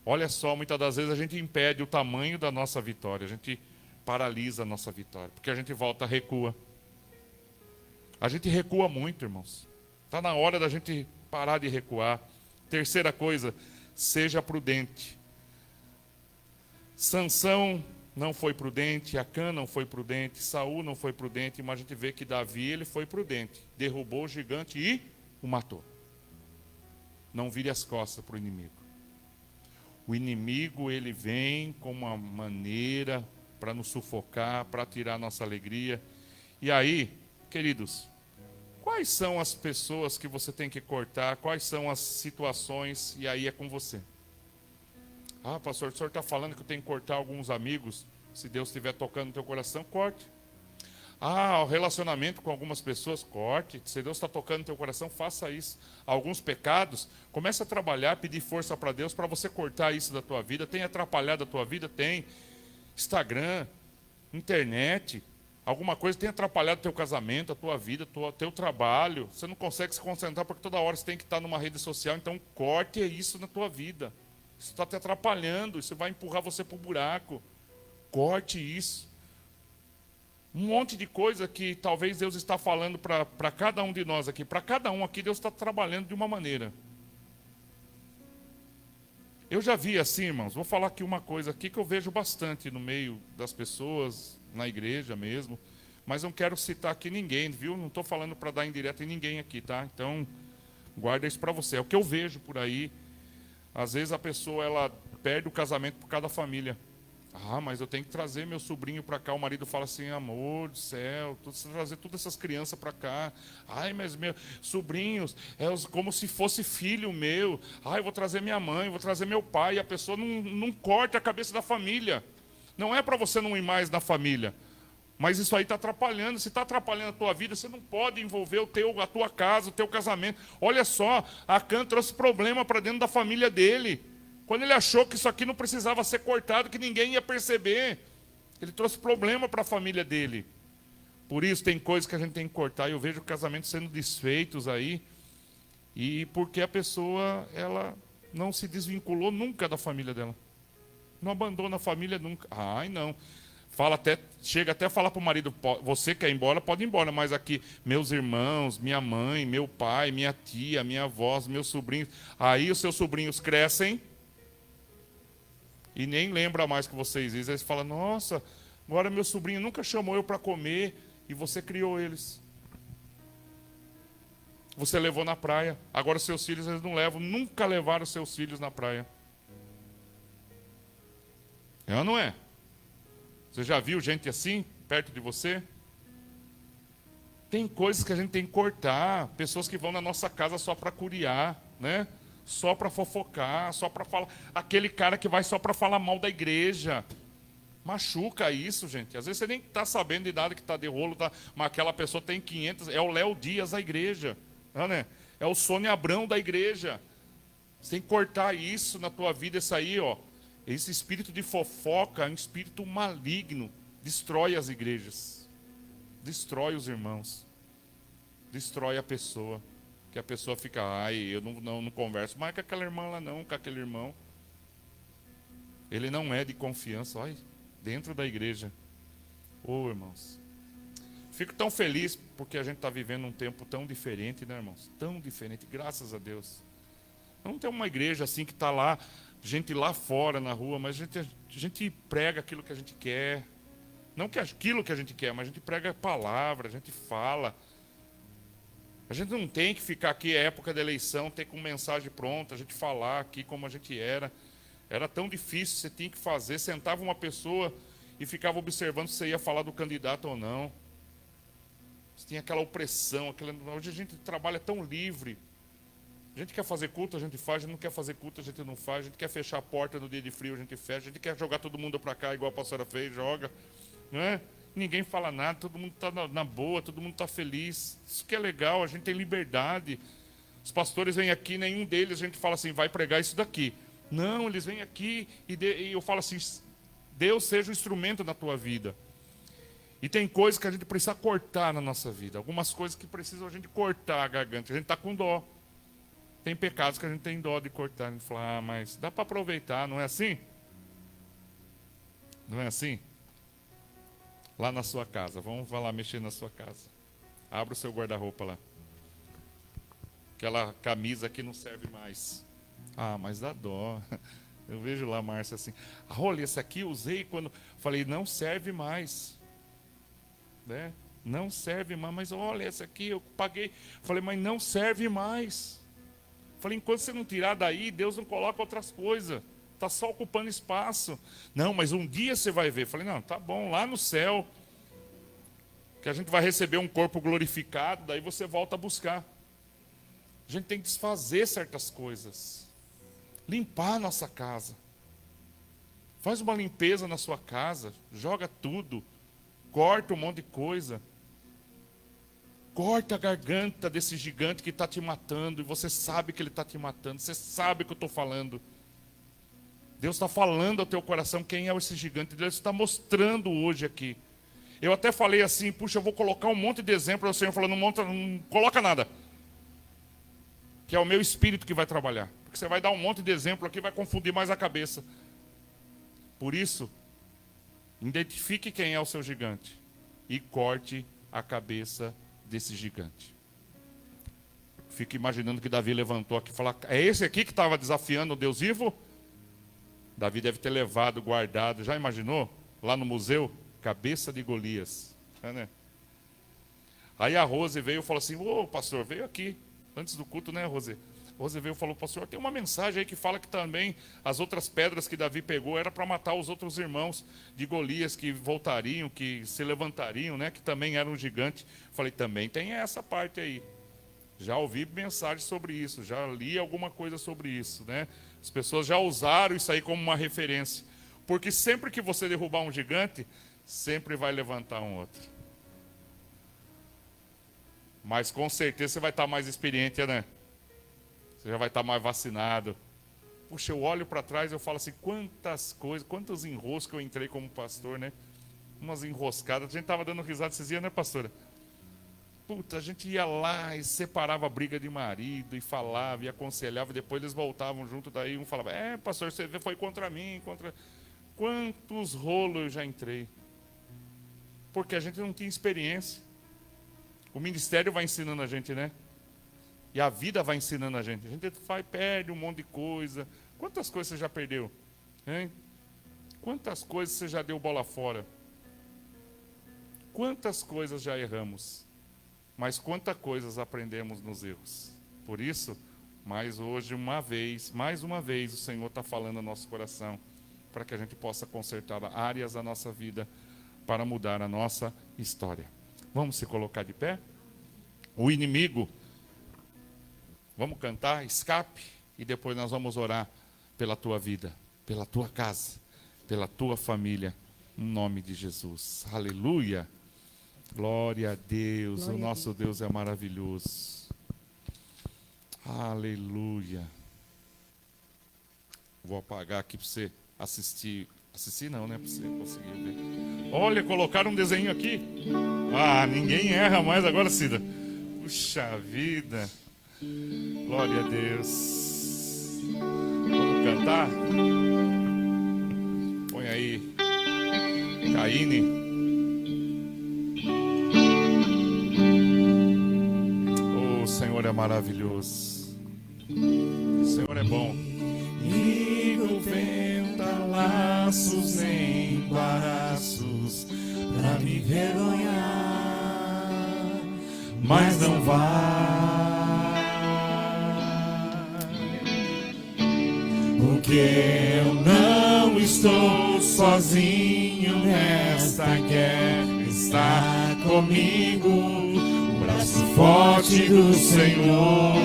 Olha só, muitas das vezes a gente impede o tamanho da nossa vitória, a gente paralisa a nossa vitória, porque a gente volta, recua. A gente recua muito, irmãos. Está na hora da gente parar de recuar. Terceira coisa, seja prudente. Sansão não foi prudente, Acã não foi prudente, Saul não foi prudente, mas a gente vê que Davi ele foi prudente. Derrubou o gigante e o matou. Não vire as costas para o inimigo. O inimigo ele vem com uma maneira para nos sufocar, para tirar a nossa alegria. E aí, queridos, quais são as pessoas que você tem que cortar? Quais são as situações? E aí é com você. Ah, pastor, o senhor está falando que eu tenho que cortar alguns amigos. Se Deus estiver tocando no teu coração, corte. Ah, o relacionamento com algumas pessoas, corte. Se Deus está tocando no teu coração, faça isso. Alguns pecados, comece a trabalhar, pedir força para Deus para você cortar isso da tua vida. Tem atrapalhado a tua vida? Tem. Instagram, internet, alguma coisa tem atrapalhado teu casamento, a tua vida, teu trabalho. Você não consegue se concentrar porque toda hora você tem que estar numa rede social. Então corte isso na tua vida. Isso está te atrapalhando, isso vai empurrar você para o buraco. Corte isso. Um monte de coisa que talvez Deus está falando para cada um de nós aqui. Para cada um aqui, Deus está trabalhando de uma maneira. Eu já vi assim, irmãos, vou falar aqui uma coisa aqui que eu vejo bastante no meio das pessoas, na igreja mesmo, mas não quero citar aqui ninguém, viu? Não estou falando para dar indireta em ninguém aqui, tá? Então, guarda isso para você. É o que eu vejo por aí. Às vezes a pessoa ela perde o casamento por causa da família. Ah, mas eu tenho que trazer meu sobrinho para cá. O marido fala assim: amor do céu, trazer todas essas crianças para cá. Ai, mas meus sobrinhos, como se fosse filho meu. Ai, eu vou trazer minha mãe, vou trazer meu pai. E a pessoa não corta a cabeça da família. Não é para você não ir mais na família. Mas isso aí está atrapalhando. Se está atrapalhando a tua vida, você não pode envolver a tua casa, o teu casamento. Olha só, Acã trouxe problema para dentro da família dele. Quando ele achou que isso aqui não precisava ser cortado, que ninguém ia perceber. Ele trouxe problema para a família dele. Por isso tem coisas que a gente tem que cortar. Eu vejo casamentos sendo desfeitos aí. E porque a pessoa, ela não se desvinculou nunca da família dela. Não abandona a família nunca. Ai, não. Chega até a falar para o marido: você quer ir embora, pode ir embora, mas aqui, meus irmãos, minha mãe, meu pai, minha tia, minha avó, meus sobrinhos. Aí os seus sobrinhos crescem e nem lembra mais que vocês dizem. Eles falam: nossa, agora meu sobrinho nunca chamou eu para comer e você criou eles. Você levou na praia. Agora os seus filhos eles não levam, nunca levaram os seus filhos na praia. É ou não é? Você já viu gente assim, perto de você? Tem coisas que a gente tem que cortar. Pessoas que vão na nossa casa só para curiar, né? Só para fofocar, só para falar. Aquele cara que vai só para falar mal da igreja. Machuca isso, gente. Às vezes você nem está sabendo de nada que está de rolo, mas aquela pessoa tem 500. É o Léo Dias da igreja. Né? É o Sônia Abrão da igreja. Você tem que cortar isso na tua vida, isso aí, ó. Esse espírito de fofoca é um espírito maligno. Destrói as igrejas. Destrói os irmãos. Destrói a pessoa. Que a pessoa fica: ai, eu não converso mais com aquela irmã lá não, com aquele irmão. Ele não é de confiança. Olha, dentro da igreja. Ô, irmãos. Fico tão feliz porque a gente está vivendo um tempo tão diferente, né, irmãos? Tão diferente, graças a Deus. Não tem uma igreja assim que está lá, gente lá fora na rua, mas a gente prega aquilo que a gente quer. Não que aquilo que a gente quer, mas a gente prega a palavra, a gente fala. A gente não tem que ficar aqui, é época da eleição, ter com mensagem pronta, a gente falar aqui como a gente era. Era tão difícil, você tinha que fazer. Sentava uma pessoa e ficava observando se você ia falar do candidato ou não. Você tinha aquela opressão. Hoje a gente trabalha tão livre. A gente quer fazer culto, a gente faz. A gente não quer fazer culto, a gente não faz. A gente quer fechar a porta no dia de frio, a gente fecha. A gente quer jogar todo mundo para cá, igual a pastora fez, joga. Não é? ninguém fala nada, todo mundo está na boa, todo mundo está feliz. Isso que é legal, a gente tem liberdade. Os pastores vêm aqui, nenhum deles a gente fala assim, vai pregar isso daqui. Não, eles vêm aqui e eu falo assim, Deus seja o instrumento da tua vida. E tem coisas que a gente precisa cortar na nossa vida. Algumas coisas que precisam a gente cortar a garganta. A gente está com dó. Tem pecados que a gente tem dó de cortar. A gente fala, mas dá para aproveitar, não é assim? Não é assim? Lá na sua casa, vamos lá mexer na sua casa. Abra o seu guarda-roupa lá. Aquela camisa que não serve mais. Ah, mas dá dó. Eu vejo lá a Márcia assim. Olha, esse aqui eu usei quando... Falei, não serve mais. Né? Não serve mais. Mas olha, esse aqui eu paguei. Falei, mas não serve mais. Falei, enquanto você não tirar daí, Deus não coloca outras coisas. Está só ocupando espaço. Não, mas um dia você vai ver. Falei, não, tá bom, lá no céu, que a gente vai receber um corpo glorificado, daí você volta a buscar. A gente tem que desfazer certas coisas. Limpar a nossa casa. Faz uma limpeza na sua casa. Joga tudo. Corta um monte de coisa. Corta a garganta desse gigante que está te matando. E você sabe que ele está te matando. Você sabe que eu estou falando. Deus está falando ao teu coração quem é esse gigante. Deus está mostrando hoje aqui. Eu até falei assim, puxa, eu vou colocar um monte de exemplos. O Senhor falou, não coloca nada. Que é o meu espírito que vai trabalhar. Porque você vai dar um monte de exemplo aqui, vai confundir mais a cabeça. Por isso, identifique quem é o seu gigante. E corte a cabeça desse gigante. Fico imaginando que Davi levantou aqui e falou, é esse aqui que estava desafiando o Deus vivo? Davi deve ter levado, guardado. Já imaginou? Lá no museu, cabeça de Golias. É, né? Aí a Rose veio e falou assim, ô pastor, veio aqui. Antes do culto, né, Rose? Rose veio e falou, pastor, tem uma mensagem aí que fala que também as outras pedras que Davi pegou era para matar os outros irmãos de Golias que voltariam, que se levantariam, né, que também eram um gigante. Falei, também tem essa parte aí. Já ouvi mensagens sobre isso, já li alguma coisa sobre isso, né? As pessoas já usaram isso aí como uma referência. Porque sempre que você derrubar um gigante, sempre vai levantar um outro. Mas com certeza você vai estar mais experiente, né? Você já vai estar mais vacinado. Puxa, eu olho para trás e eu falo assim, quantas coisas, quantos enroscos que eu entrei como pastor, né? Umas enroscadas. A gente estava dando risada esses dias, né, pastora? Puta, a gente ia lá e separava a briga de marido e falava e aconselhava, e depois eles voltavam junto, daí um falava, pastor, você foi contra mim, contra... Quantos rolos eu já entrei? Porque a gente não tinha experiência. O ministério vai ensinando a gente, né? E a vida vai ensinando a gente. A gente perde um monte de coisa. Quantas coisas você já perdeu? Hein? Quantas coisas você já deu bola fora? Quantas coisas já erramos? Mas quantas coisas aprendemos nos erros? Por isso, mais uma vez, o Senhor está falando no nosso coração, para que a gente possa consertar áreas da nossa vida, para mudar a nossa história. Vamos se colocar de pé? O inimigo, vamos cantar, escape, e depois nós vamos orar pela tua vida, pela tua casa, pela tua família, em nome de Jesus. Aleluia! Glória a Deus, o nosso Deus é maravilhoso. Aleluia. Vou apagar aqui para você assistir. Assistir não, né? Para você conseguir ver. Olha, colocaram um desenho aqui. Ah, ninguém erra mais agora, Cida. Puxa vida. Glória a Deus. Vamos cantar? Põe aí. Caíne. O Senhor é maravilhoso. O Senhor é bom. E o vento laços em embaraços pra me vergonhar, mas não vai, porque eu não estou sozinho nesta guerra, está comigo o braço forte do Senhor.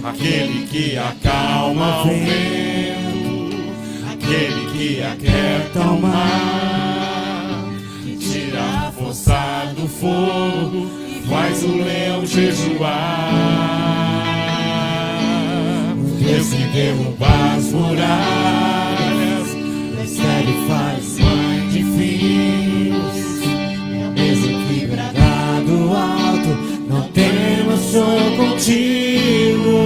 Aquele que acalma o vento, aquele que aquieta o mar. fogo, faz o leão jejuar. Deus que derruba as muralhas, recebe e faz mãe de filhos. É o mesmo que bradar do alto, não temos som contigo.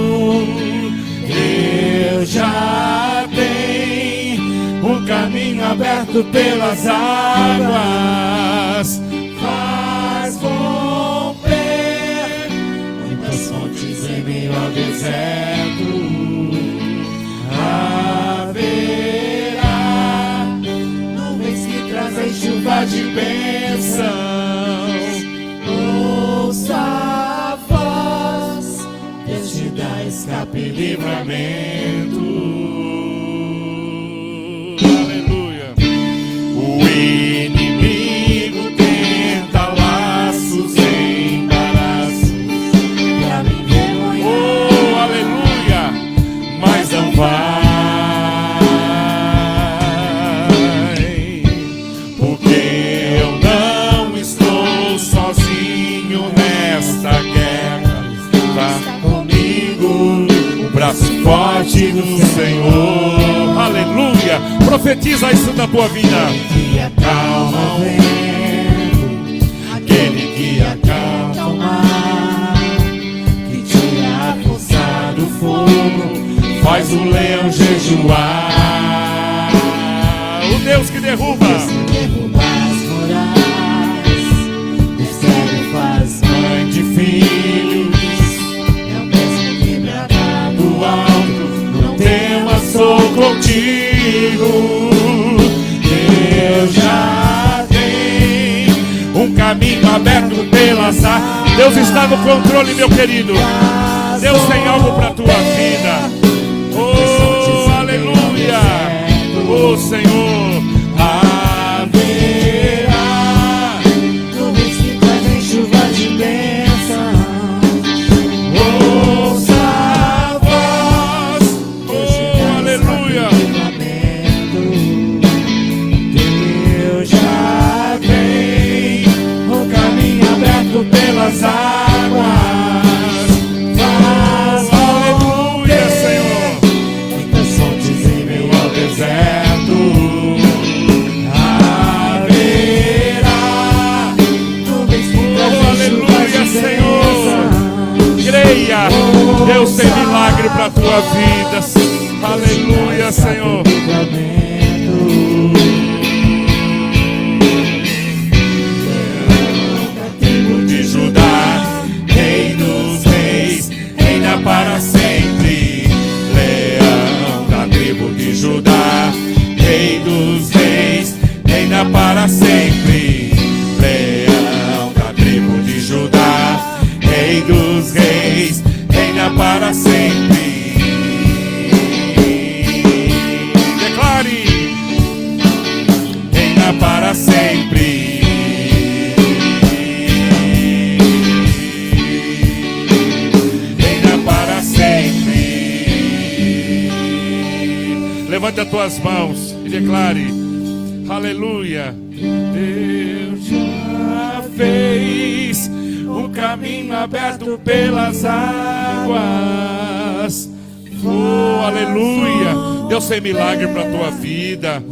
Deus já tem um caminho aberto pelas águas, faz romper muitas fontes em meio ao deserto. Haverá nuvens que trazem chuva de bênçãos. Ouça a voz, Deus te dá escape e livramento. Aleluia. O inimigo tenta laços, embaraços Pra me envergonhar, oh, aleluia, mas não vai, porque eu não estou sozinho nesta guerra. Tá comigo o braço forte do Senhor. Aleluia. Profetiza isso na tua vida. que acalma o vento, aquele que acalma o mar, que tira a força do fogo, Faz o leão jejuar. O Deus que derruba. derruba as muralhas, recebe e faz Mãe de filhos, é o mesmo que bradar do alto, não temas, sou contigo. Deus já tem um caminho aberto pelas águas. Deus está no controle, meu querido. Deus tem algo para a tua vida. Oh, aleluia. Oh, Senhor. Haverá nuvens que trazem chuva de bênção. ouça a voz. Oh, aleluia. Deus já tem um caminho aberto pelas águas, faz Aleluia, Senhor. muitas fontes em meio ao Deserto. haverá nuvens que trazem chuva Aleluia, de Senhor. bênção. Creia. Deus tem milagre para a tua vida. Aleluia, Senhor. Tribo de Judá, Rei dos Reis, reina para sempre. Leão da tribo de Judá, Rei dos Reis, reina para sempre. Leão da tribo de Judá, Rei dos Reis, reina para sempre. Declare, reina para sempre. Reina para sempre. Levante as tuas mãos e declare, aleluia. Deus já fez o caminho aberto pelas águas. Oh, aleluia. Deus tem milagre para a tua vida.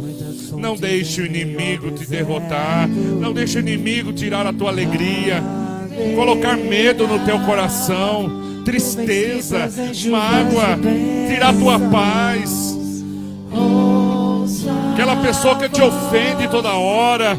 Não deixe o inimigo te derrotar. Não deixe o inimigo tirar a tua alegria, colocar medo no teu coração, tristeza, mágoa, tirar a tua paz. Aquela pessoa que te ofende toda hora,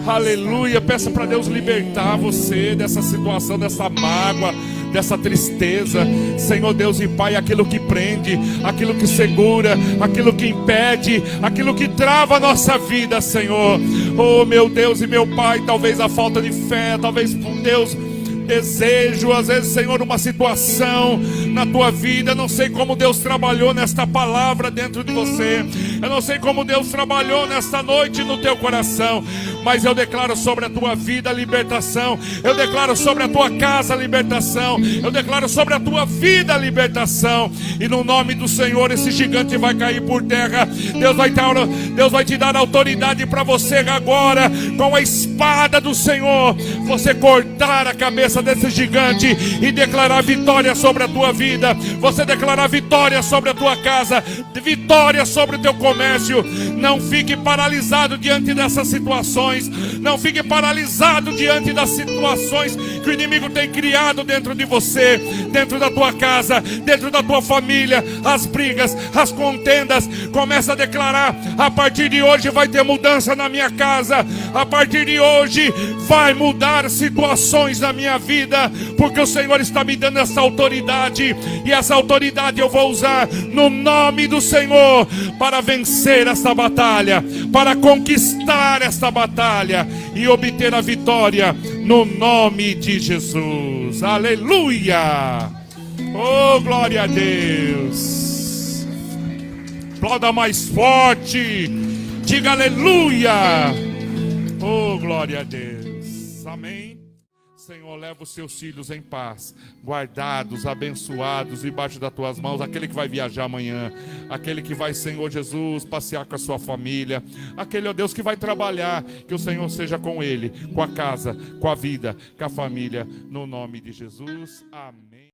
aleluia, peça para Deus libertar você dessa situação, dessa mágoa, dessa tristeza. Senhor Deus e Pai, aquilo que prende, aquilo que segura, aquilo que impede, aquilo que trava a nossa vida, Senhor. Oh meu Deus e meu Pai, talvez a falta de fé, talvez, Deus, desejo, às vezes, Senhor, uma situação, na tua vida. Eu não sei como Deus trabalhou nesta palavra dentro de você. Eu não sei como Deus trabalhou nesta noite no teu coração. Mas eu declaro sobre a tua vida a libertação. Eu declaro sobre a tua casa a libertação. Eu declaro sobre a tua vida a libertação. E no nome do Senhor esse gigante vai cair por terra. Deus vai te dar autoridade para você agora, com a espada do Senhor, você cortar a cabeça desse gigante e declarar vitória sobre a tua vida. Você declarar vitória sobre a tua casa, vitória sobre o teu comércio. Não fique paralisado diante dessas situações. Não fique paralisado diante das situações que o inimigo tem criado dentro de você, dentro da tua casa, dentro da tua família. As brigas, as contendas. Começa a declarar: a partir de hoje vai ter mudança na minha casa. A partir de hoje vai mudar situações na minha vida, porque o Senhor está me dando essa autoridade. E essa autoridade eu vou usar no nome do Senhor para vencer esta batalha, para conquistar esta batalha e obter a vitória no nome de Jesus. Aleluia! Oh, glória a Deus! Aplauda mais forte, diga aleluia! Oh, glória a Deus! Amém. Senhor, leva os seus filhos em paz, guardados, abençoados, debaixo das tuas mãos. Aquele que vai viajar amanhã, aquele que vai, Senhor Jesus, passear com a sua família, aquele, ó Deus, que vai trabalhar, que o Senhor seja com ele, com a casa, com a vida, com a família, no nome de Jesus. Amém.